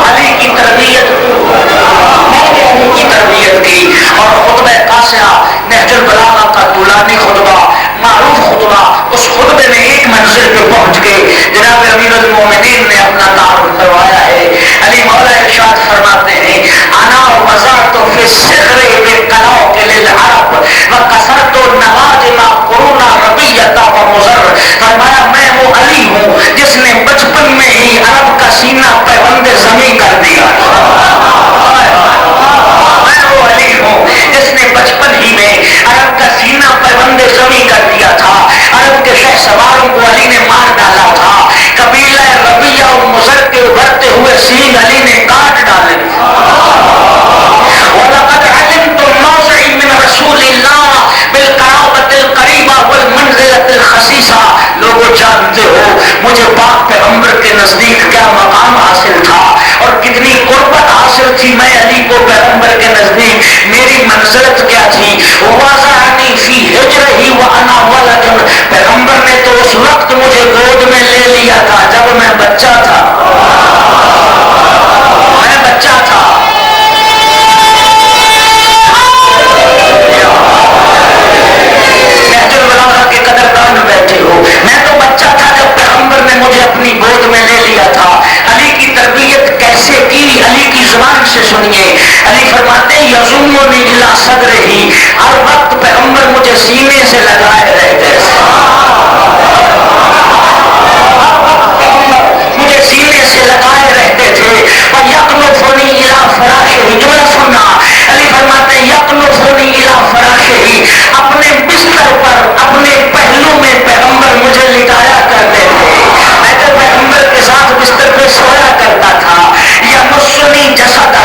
علی کی تربیت میں نے علی کی تربیت کی۔ اور خطبہ قاصرہ نہج البلاغہ کا طولانی خطبہ، معروف خطبہ، اس خطبے میں ایک منزل پہ پہنچ کے جناب امیر المومنین نے اپنا تعارف کروایا ہے۔ علی مولا ارشاد فرماتے ہیں انا وزرت فی الصغر بالقلاقل العرب وکسرت النواجم قرونا ربیۃ ومزر، فرمایا میں وہ علی ہوں جس نے بچپن میں ہی عرب کا سینہ پیوند زمیں کر دیا، میں وہ علی ہوں جس نے بچپن ہی میں عرب کا سینہ پیوند زمیں کر دیا تھا، عرب کے شہ سواروں کو علی نے مار ڈالا تھا، قبیلہ ربیہ اور مزر کے ابھرتے ہوئے سینگ علی نے کاٹ ڈالے تھے۔ وَلَقَدْ عَلِمْتُ مَوْضِعِي مِنْ رَسُولِ اللَّهِ بِالْقَرَابَةِ الْقَرِيبَةِ وَالْمَنْزِلَةِ الْخَصِيصَةِ، لوگوں جانتے ہو مجھے پاک پیغمبر کے نزدیک کیا مقام حاصل تھا اور کتنی قربت حاصل تھی، میں علی کو پیغمبر کے نزدیک میری منزلت کیا تھی۔ وَوَضَعَنِي فِي حِجْرِهِ وَأَنَا وَلَدٌ، پیغمبر نے تو اس وقت مجھے گود میں لے لیا تھا جب میں بچہ تھا، میں بچہ تھا۔ نہج البلاغہ کے قدردان بیٹھے ہو، میں تو بچہ تھا جب پیغمبر نے مجھے اپنی گود میں لے لیا تھا۔ علی کی تربیت کیسے کی، علی کی زبان سے سنیے۔ علی فرماتے ہیں یضمنی الی صدرہ، ہر وقت پیغمبر مجھے سینے سے لگائے رہتے تھے، مجھے سینے سے لگائے رہتے تھے۔ وَيَقْنُفُنِي إِلَىٰ فِرَاشِهِ، جملہ سننا، علی فرماتے ہیں یقنفنی الی فراشہ، اپنے بستر پر اپنے پہلو میں پیغمبر مجھے لٹایا کرتے تھے، میں تو پیغمبر کے ساتھ بستر پہ سویا کرتا تھا۔ یمسنی جسدہ،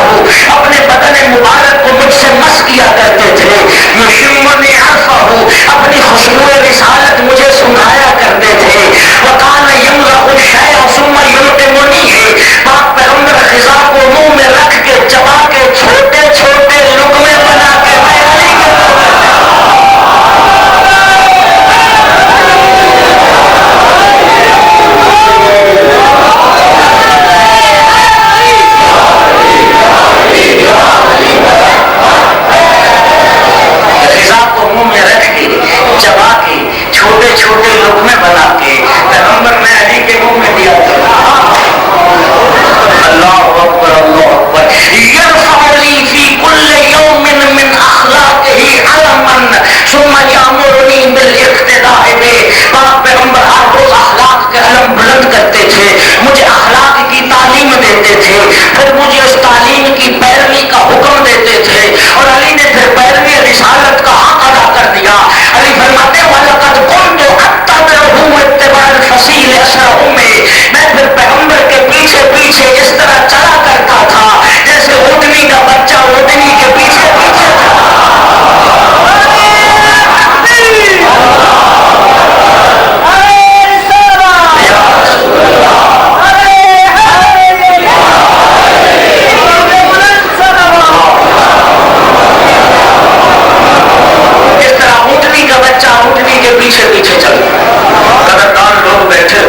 اپنے بدن مبارک کو مجھ دیتے تھے، پھر مجھے اس تعلیم کی پیروی کا حکم دیتے تھے، اور علی نے پھر پیروی رسالت کا حق ادا کر دیا۔ علی فرماتے ہیں وَلَقَدْ كُنْتُ أَتَّبِعُهُ اتِّبَاعَ الْفَصِيلِ أَسْرَعُ میں، میں پھر پیغمبر کے پیچھے پیچھے اس طرح چلا کرتا تھا جیسے اونٹنی کا بچہ اونٹنی کے پیچھے پیچھے پیچھے پیچھے چل۔ قدردان لوگ بیٹھے ہو،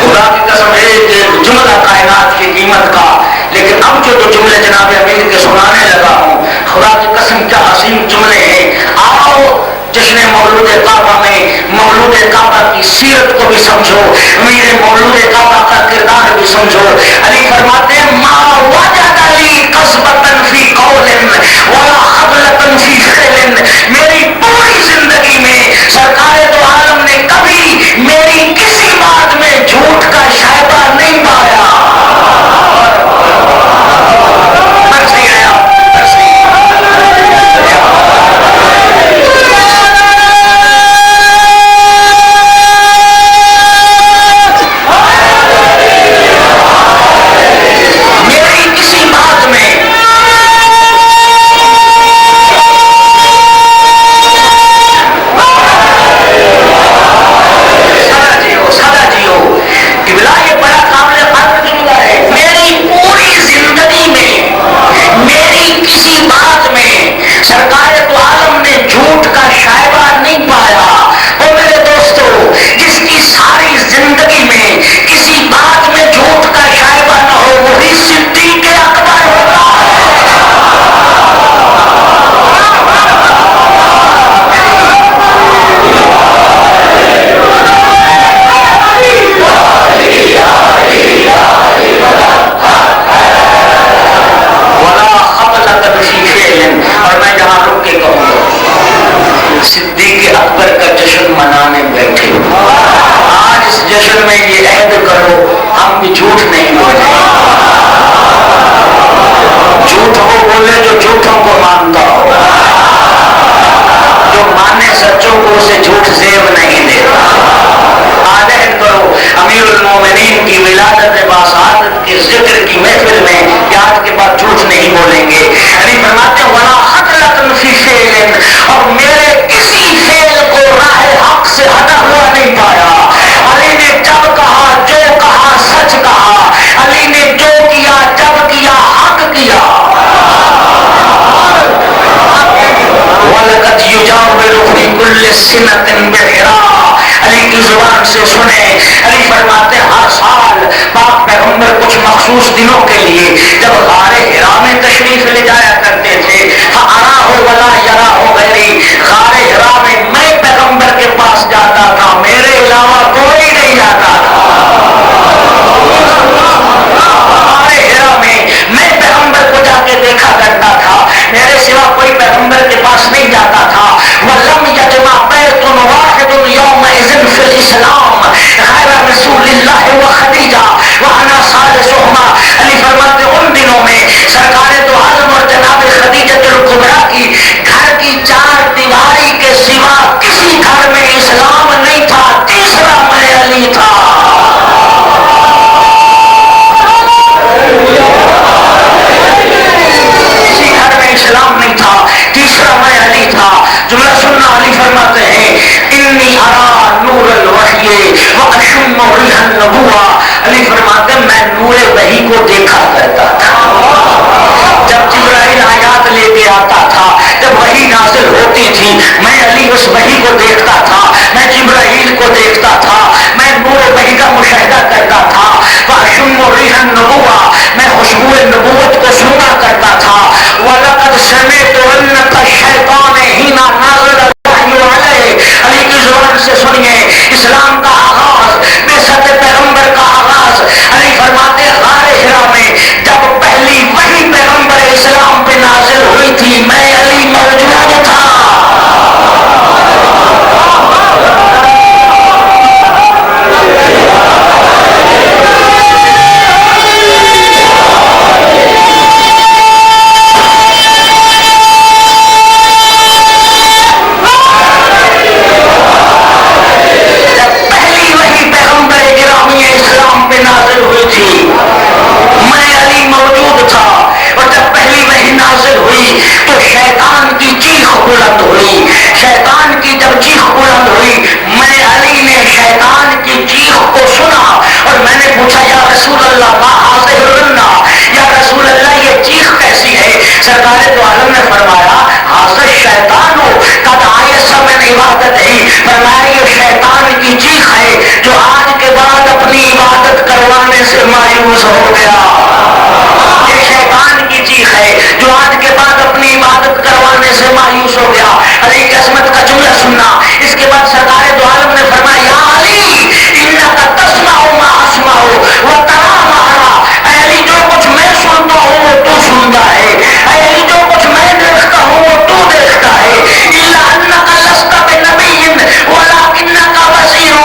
خدا کی قسم ایک جملہ کائنات کی قیمت کا، لیکن اب جو جملے جناب امیر کے سنانے لگا ہوں، خدا کی قسم کیا عظیم جملے ہیں۔ آؤ جشن مولود کعبہ میں مولود کعبہ کی سیرت کو بھی سمجھو، امیر مولود کعبہ کا کردار بھی سمجھو۔ علی فرماتے ہیں ما وجد لی قصبۃ فی قول ولا خبلۃ فی فعل، میری پوری زندگی میں سرکار دو عالم نے کبھی میری کسی بات میں جھوٹ کا شائبہ نہیں پایا۔ صدیق اکبر کا جشن منانے بیٹھے، آج اس جشن میں یہ عہد کرو ہم بھی جھوٹ نہیں بولیں۔ جھوٹ وہ بولے جو جھوٹوں کو مانتا ہو، جو مانے سچوں کو اسے جھوٹ زیب نہیں دیتا۔ آج عہد کرو امیر المومنین کی ولادت باسعادت کے ذکر کی محفل میں یاد کے بعد جھوٹ نہیں بولیں گے۔ علی فرماتے ہیں وَلَا خَطْلَةٌ فِي فِعْلٍ، اور میرے کسی فعل کو راہ حق سے ہٹا ہوا نہیں پایا۔ علی نے جب کہا جو کہا سچ کہا، علی نے جو کیا جب کیا حق کیا۔ وَلَقَدْ يُجَاوِرُ فِي كُلِّ سِنَةٍ بِحِرَا، علی کی زبان سے سنیں، علی فرماتے ہیں ہر سال پاک پیغمبر کچھ مخصوص دنوں کے لیے جب غار حرا میں تشریف لے جایا کرتے تھے، فَأَرَاهُ وَلَا يَرَاهُ غَيْرِي، غار حرا میں میں پیغمبر کے پاس جاتا تھا، میرے علاوہ کوئی نہیں جاتا تھا۔ غار حرا میں میں پیغمبر کو جا کے دیکھا کرتا تھا، میرے سوا کوئی پیغمبر کے پاس نہیں جاتا تھا۔ وَلَمْ يَجْمَعْ بَيْتٌ وَاحِدٌ يَوْمَئِذٍ فِي الْإِسْلَامِ غَيْرَ رسول اللہ وخدیجہ وَأَنَا ثالثُهُمَا، علی فرماتے ان دنوں میں سرکار دو عالم اور جناب خدیجۃ الکبریٰ کی گھر کی چار دیواری کے سوا کسی گھر میں اسلام نہیں تھا، تیسرا میں علی تھا۔ کسی گھر میں اسلام نہیں تھا، تیسرا میں علی تھا۔ جملہ سننا، علی فرماتے ہیں انی ارا نور الوحی واشم ریح النبوہ، علی فرماتے ہیں میں نور وحی کو دیکھا کرتا تھا۔ جب جبرائیل آیات لے کے آتا تھا، جب وحی نازل ہوتی تھی، میں علی اس وحی کو دیکھتا تھا، میں جبرائیل کو دیکھتا تھا، میں نور وحی کا مشاہدہ کرتا تھا۔ واشم ریح النبوہ، میں خوشبو نبوت کو سنا کرتا تھا۔ وَلَقَدْ سَمِعْتُ أَنَّ الشَّيْطَانَ حِينَ نَزَلَ الْوَحْيُ عَلَيْهِ، علی کی زبان سے سنیے اسلام کا آغاز، بعثت پیغمبر کا آغاز۔ علی فرماتے غار حرا میں سرکار دو عالم نے فرمایا حاضر شیطان ہو قد آئس من عبادت ہی، فرمایا یہ شیطان کی چیخ ہے جو آج کے بعد اپنی عبادت کروانے سے مایوس ہو گیا. یہ شیطان کی چیخ ہے جو آج کے بعد اپنی عبادت کروانے سے مایوس ہو گیا. علی کی عظمت کا جملہ سننا. اس کے بعد سرکار دو عالم نے فرمایا یا علی انک تسمع ما اسمع وترى ما ارى، اے علی جو کچھ میں سنتا ہوں وہ تو سنتا ہے، اے علی جو کچھ میں دیکھتا ہوں وہ تو دیکھتا ہے. الا انک لست بنبی ولکنک بصیر،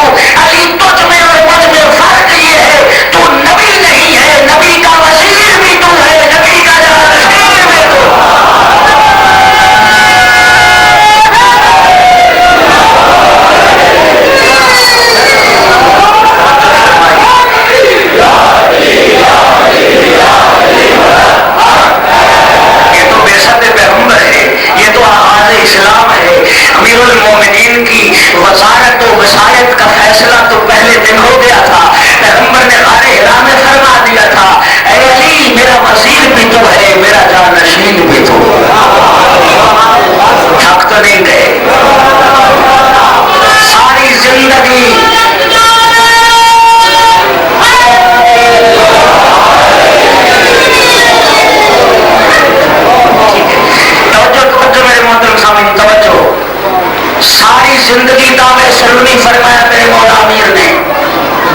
علی تجھ میں اور مجھ میں فرق یہ ہے تو نبی نہیں ہے، نبی کا وزیر بھی تو ہے، نبی کا جانشین بھی تو. اسلام ہے. امیر المومنین کی وزارت و وصایت کا فیصلہ تو پہلے دن ہو گیا تھا. پیغمبر نے غار حرا میں فرما دیا تھا اے علی میرا وزیر بھی تو ہے، میرا جانشین بھی تو. تھک تو نہیں گئے. ساری زندگی ساری زندگی دعوے سلونی فرمایا میرے مولا امیر نے،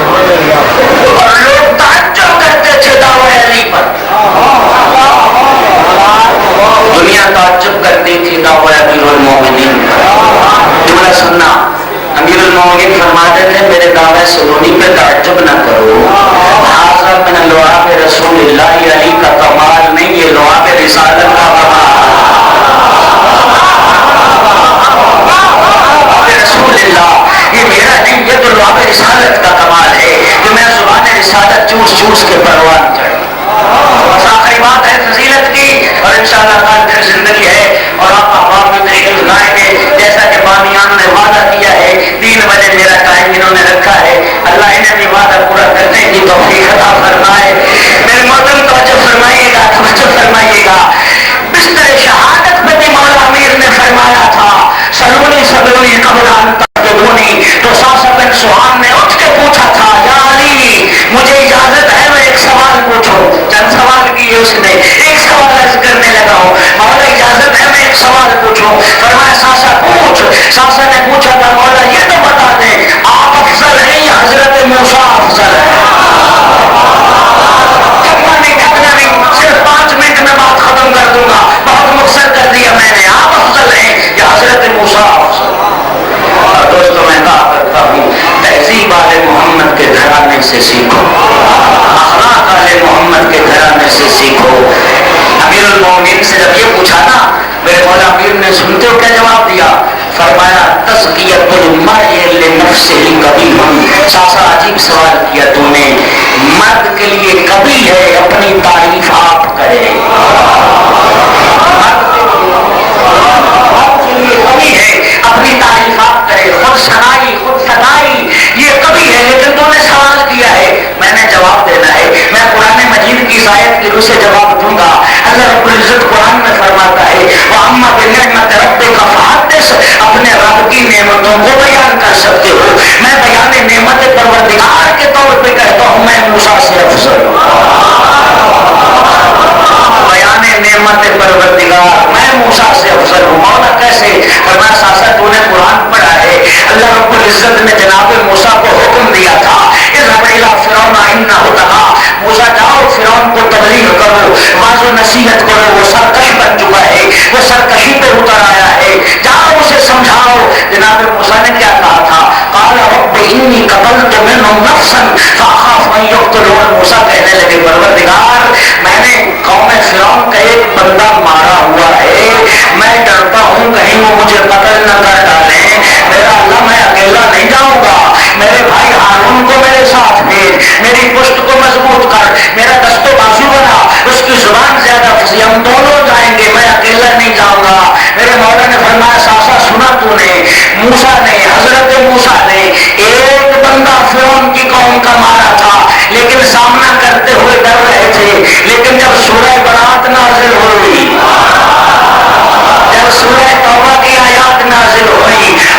اور لوگ تعجب کرتے تھے دعوے علی پر. دنیا تعجب کرتی تھی دعوے امیر المومنین پر. جملہ سننا. امیر المومنین فرماتے تھے میرے دعوے سلونی پہ تعجب نہ کرو، حاضر من لعاب رسول اللہ، علی کا کمال نہیں یہ لعاب رسالت کا کمال. رسول اللہ یہ میرا نہیں، یہ تو لعاب رسالت کا کمال ہے کہ میں زبان رسالت چوس چوس کے پروان چڑھ. بس آخری بات ہے فضیلت کی، اور انشاءاللہ تعالی پھر زندگی ہے اور آپ احباب میں تشریف لائیں گے جیسا کہ بامیان نے وعدہ کیا ہے. 3 بجے میرا ٹائم انہوں نے رکھا ہے. اللہ انہیں بھی وعدہ پورا کرنے کی توفیق عطا فرمائے. میرے محترم توجہ فرمائیے گا، توجہ فرمائیے گا. بستر شہادت پہ بھی مولا امیر نے فرمایا تھا سلونی سلونی قبل ان تقتلونی، تو ساسا بن سہان نے اٹھ کے پوچھا تھا یا علی مجھے اجازت ہے میں ایک سوال پوچھوں. چند سوال کیے اس نے، ایک سوال عرض کرنے لگا ہوں. مولا اجازت ہے میں ایک سوال پوچھوں. فرمایا ساسا پوچھ. ساسا نے پوچھا تھا مولا یہ تو بتا دیں آپ افضل ہیں یا حضرت موسیٰ افضل ہے؟ صرف 5 منٹ میں بات ختم کر دوں گا، بہت مختصر کر دیا میں نے. آپ افضل ہیں یا حضرت موسیٰ افضل؟ اور دوستوں میں کہا کرتا ہوں تہذیب آل محمد کے گھرانے سے سیکھو، اخلاق آل محمد کے گھرانے سے سیکھو. امیر المومنین سے جب یہ پوچھا نا میرے مولا امیر نے سنتے ہو کیا جواب دیا؟ فرمایا تزکیۃ المرء لنفسہ قبیح. ساسا عجیب سوال کیا تو نے. مرد کے لیے کبھی ہے اپنی تعریف آپ کرے، کبھی ہے اپنی تعریف آپ کرے، خود ثنائی یہ کبھی ہے. لیکن تو نے سوال کیا ہے میں نے جواب دینا ہے. میں قرآن مجید کی آیت کی روح سے جواب دوں گا. اللہ رب العزت قرآن میں فرماتا ہے وَأَمَّا بِنِعْمَةِ رَبِّكَ فَحَدِّثْ، اپنے رب کی نعمتوں کو بیان کر سکتے ہو. میں بیان نعمت پروردگار کے طور پہ کہتا ہوں میں موسیٰ سے افضل ہوں. بیان نعمت پروردگار میں موسیٰ سے افضل ہوں. مولا کیسے؟ فرمایا ساسا تو نے قرآن پڑھا ہے اللہ رب العزت نے جناب موسیٰ کو حکم دیا تھا اذهب الى فرعون انه طغى، موسیٰ جاؤ فرعون کو تبلیغ کرو، واضح و نصیحت کرو، وہ سرکش بن چکا ہے، وہ سرکشی پہ اتر آیا ہے، جاؤ اسے سمجھاؤ. جناب موسیٰ نے کیا کہا تھا؟ قال رب انی قتلت منهم نفسا فاخاف ان يقتلون. موسیٰ کہنے لگے پروردگار میں نے قوم فرعون کا ایک بندہ مارا ہوا ہے، میں ڈرتا ہوں کہیں وہ مجھے قتل نہ کر ڈالیں. میرا اللہ میں اکیلا نہیں جاؤں گا، میرے بھائی ہارون کو میرے ساتھ بھیج، میری پشت کو مضبوط کر، میرا دست و بازو بنا، اس کی زبان زیادہ پھنسی، ہم دونوں جائیں گے، میں اکیلا نہیں جاؤں گا. میرے مولا نے فرمایا ساسا سنا تو نے موسیٰ نے حضرت موسیٰ نے ایک بندہ فرعون کی قوم کا مارا تھا لیکن سامنا کرتے ہوئے ڈر رہے تھے. لیکن جب سورہ برات نازل ہوئی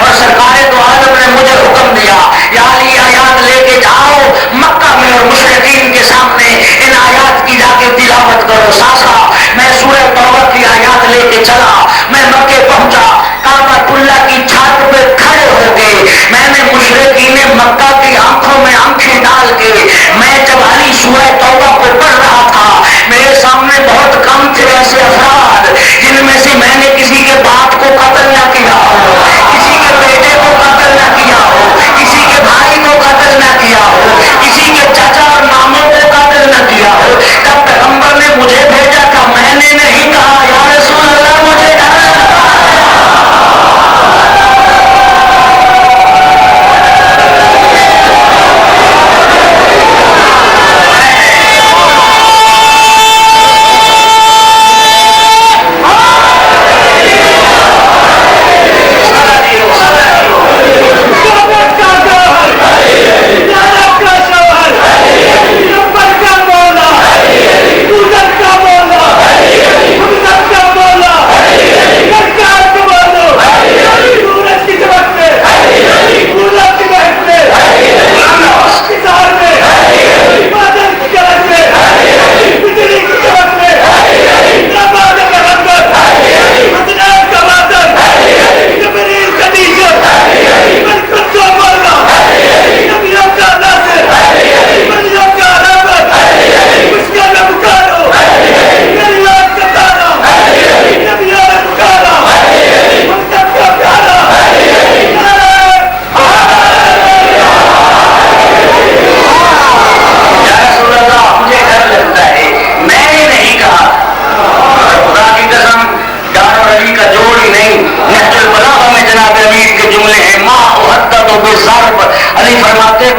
اور سرکار دو عالم نے مجھے حکم دیا یا علی آیات لے کے جاؤ مکہ میں اور مشرکین کے سامنے ان آیات کی جا کے تلاوت کرو. ساسا میں سورہ توبہ کی آیات لے کے چلا. میں مکے پہنچا, کعبۃ اللہ کی چھت پہ کھڑے ہو کے میں نے مشرکین مکہ کی آنکھوں میں آنکھیں ڈال کے میں جب علی سورہ توبہ کو پڑھ رہا تھا, میرے سامنے بہت کم تھے ایسے افراد جن میں سے میں نے کسی کے باپ کو قتل نہ کیا ہو, کسی کے بیٹے کو قتل نہ کیا ہو, کسی کے بھائی کو قتل نہ کیا ہو, کسی کے چچا اور ماموں کو قتل نہ کیا ہو. جب پیغمبر نے مجھے بھیجا تھا میں نے نہیں کہا یا رسول اللہ مجھے ڈر لگا.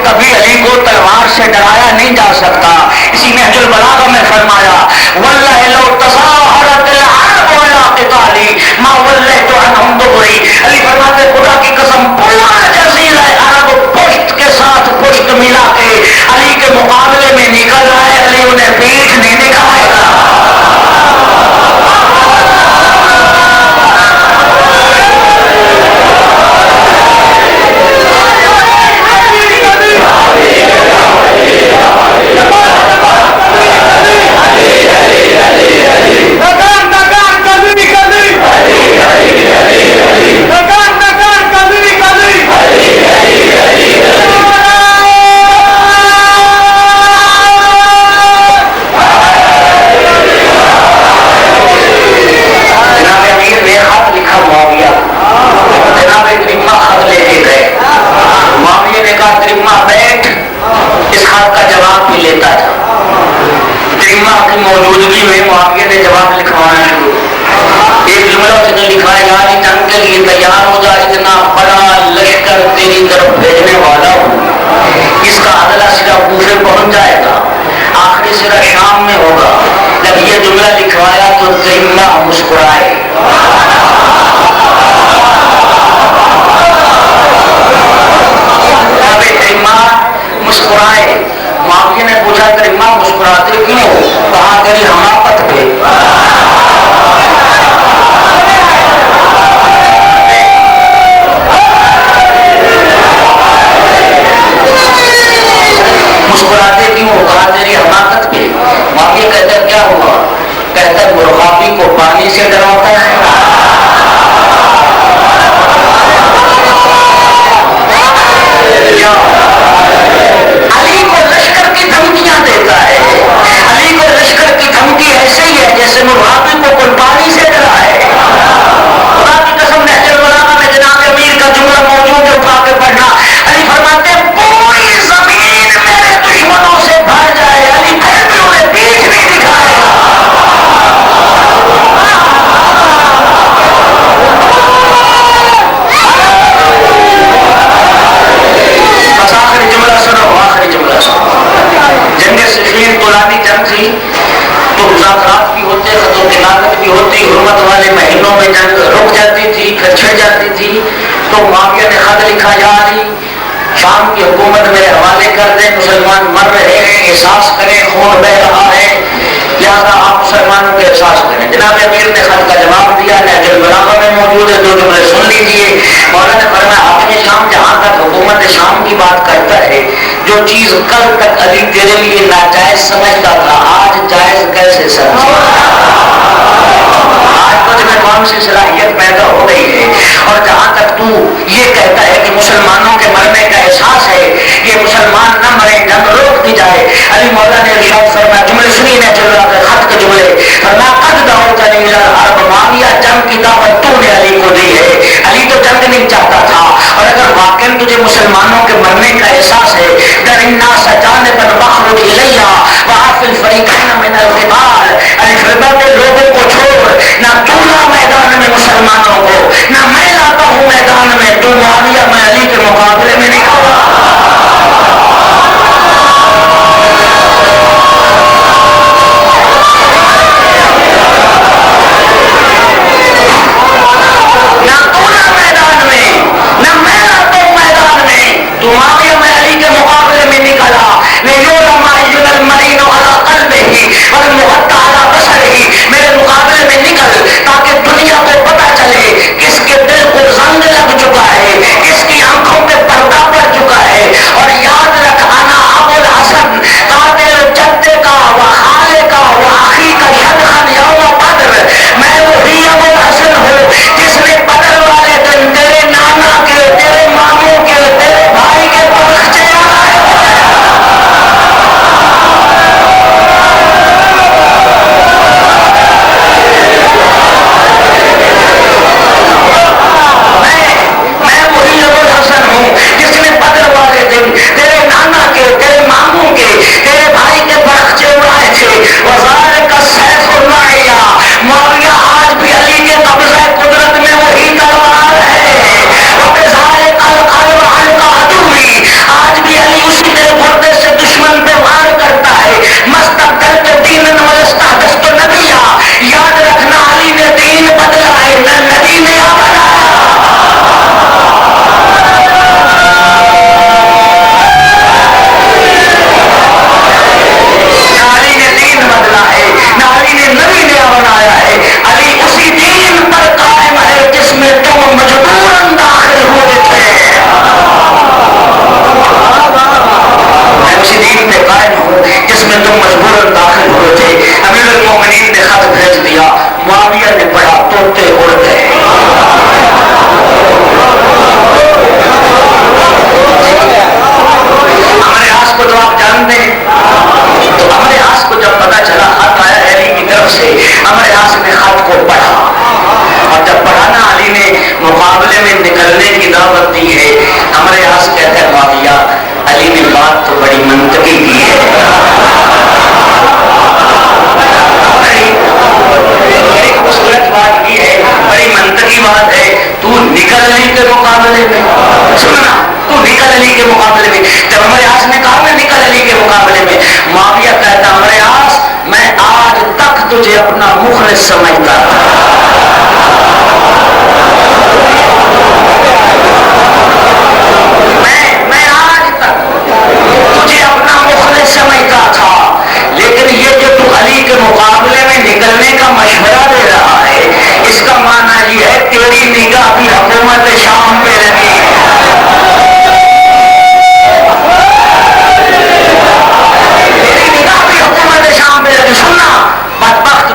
کبھی علی کو تلوار سے ڈرایا نہیں جا سکتا. اسی نہج البلاغہ میں فرمایا واللہ لو تظاہرت العرب علی قتالی ما وليت عنهم ظهري. علی فرماتے خدا کی قسم پورا جزیرہ عرب پشت کے ساتھ پشت ملا کے علی کے مقابلے میں نکل آئے, علی انہیں پیٹھ نہیں دکھائے گا. موجودگی میں معاویہ نے جواب لکھوانا شروع. ایک جملہ اس نے لکھا یعنی جنگ کے لیے تیار ہو جا, اتنا بڑا لشکر تیری طرف بھیجنے والا ہوں. اس کا اگلا سرا کوفے پہنچ جائے گا, آخری سرا شام میں ہوگا. جب یہ جملہ لکھوایا تو تیمہ مسکرائے. مسکرائے. معاویہ نے پوچھا تیمہ مسکراتے کیوں؟ کہا تیری حماقت پہ. مسکراتے کیوں؟ کہا تیری حماقت پہ. معاویہ کہتا کیا ہوا؟ کہتا مرغابی کو پانی سے ڈراتا ہے. علی کو لشکر کی دھمکیاں دیتا ہے. علی کو لشکر کی دھمکی ایسے ہی ہے جیسے مرغابی کو کوئی پانی سے ڈرا ہے. خدا کی قسم نہج البلاغہ میں جناب امیر کا جملہ موجود ہے, اٹھا کے پڑھنا. علی فرماتے ہیں پوری زمین میرے دشمنوں سے بھر جائے, علی پھر بھی انہیں پیٹھ نہیں دکھائے. آخری جملہ سنو, آخری جملہ سنو. جنگ صفین طولانی جنگ تھی تو مذاکرات بھی ہوتے, خط و کتابت بھی ہوتی, حرمت والے مہینوں میں جنگ رک جاتی تھی, پھر چھڑ جاتی تھی. تو معاویہ نے خط لکھا یا علی شام کی حکومت میرے حوالے کر دیں, مسلمان مر رہے ہیں, احساس کریں خون بہ رہا ہے, لہذا آپ مسلمانوں کے احساس کریں. جناب امیر نے خط کا جواب دیا, نہج البلاغہ میں موجود ہے, 2 جملے سن لیجیے. مولانا نے فرمایا حاکم شام جہاں تک حکومت شام کی بات کرتا ہے, جو چیز کل تک علی تیرے لیے ناجائز سمجھتا تھا آج جائز کیسے سمجھے؟ آج تجھ میں کون سی صلاحیت پیدا ہو گئی ہے؟ اور جہاں تک تو یہ کہتا ہے کہ مسلمانوں کے مرنے کا احساس ہے, یہ مسلمان نہ مرے, جنگ روک دی جائے. علی مولا نے ارشاد فرمایا, جملے سنی نے چل رہا تھا خط کے جملے, فرمایا قد دعوتنی الی الحرب, معاویہ جنگ کی دعوت تو نے علی کو دی ہے. علی تو جنگ نہیں چاہتا تھا, اور اگر واقعی تجھے مسلمانوں کے مرنے کا احساس ہے, در الناس جانبا واخرج الیہ وعاف الفریقین من القتال, علی فرماتے لوگوں کو چھوڑ, نہ تو لا میدان میں مسلمانوں کو, نہ میں لاتا ہوں میدان میں, تو معاویہ میں علی کے مقابلے میں نہیں آتا. میرے مقابلے میں نکل تاکہ دنیا کو پتا چلے کس کے دل کو زنگ لگ چکا ہے, کس کی آنکھوں پہ پردہ پڑ چکا ہے. اور یاد رکھ, انا ابو الحسن قاتل جدے کا و خالے کا و اخی کا شدخن یوم بدر, میں وہی ابو الحسن ہوں جس نے بدر والے دن تیرے نانا کے, تیرے ماموں کے, تیرے بھائی کے پرخچے تجھے اپنا مخلص سمجھتا تھا. میں آج تک تجھے اپنا مخلص سمجھتا تھا, لیکن یہ جو تو علی کے مقابلے میں نکلنے کا مشورہ دے رہا ہے, اس کا معنی یہ ہے تیری نگاہ بھی حکومت شام پہ لگی ہے.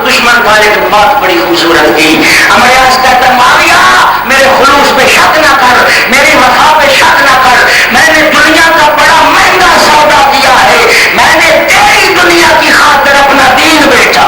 دشمن والے کی بات بڑی خوبصورت کی. امریاس کہتا معاویہ میرے خلوص پہ شک نہ کر, میری وفا پہ شک نہ کر, میں نے دنیا کا بڑا مہنگا سودا کیا ہے, میں نے تیری دنیا کی خاطر اپنا دین بیچا,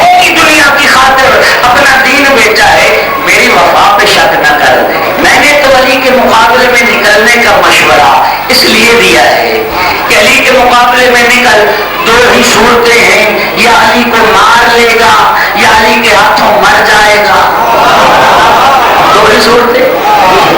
تیری دنیا کی خاطر اپنا دین بیچا ہے, میری وفا پہ شک نہ کر. میں نے تو علی کے مقابلے میں نکلنے کا مشورہ اس لیے دیا ہے کہ علی کے مقابلے میں نکل, دو ہی صورتیں ہیں, یا علی کو مار لے گا یا علی کے ہاتھوں مر جائے گا. دو ہی صورتیں,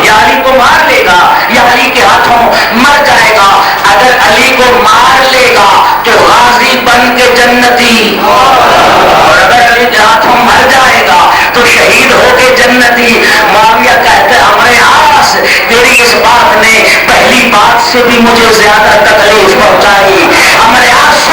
یا علی کو مار لے گا یا علی کے ہاتھوں مر جائے گا. اگر علی کو مار لے گا تو غازی بن کے جنتی, اور اگر علی کے ہاتھوں مر جائے گا تو شہید ہو کے جنتی. معاویہ کہتے ہیں امریاس تیری اس بات نے پہلی بات سے بھی مجھے زیادہ تکلیف پہنچائی. امریاس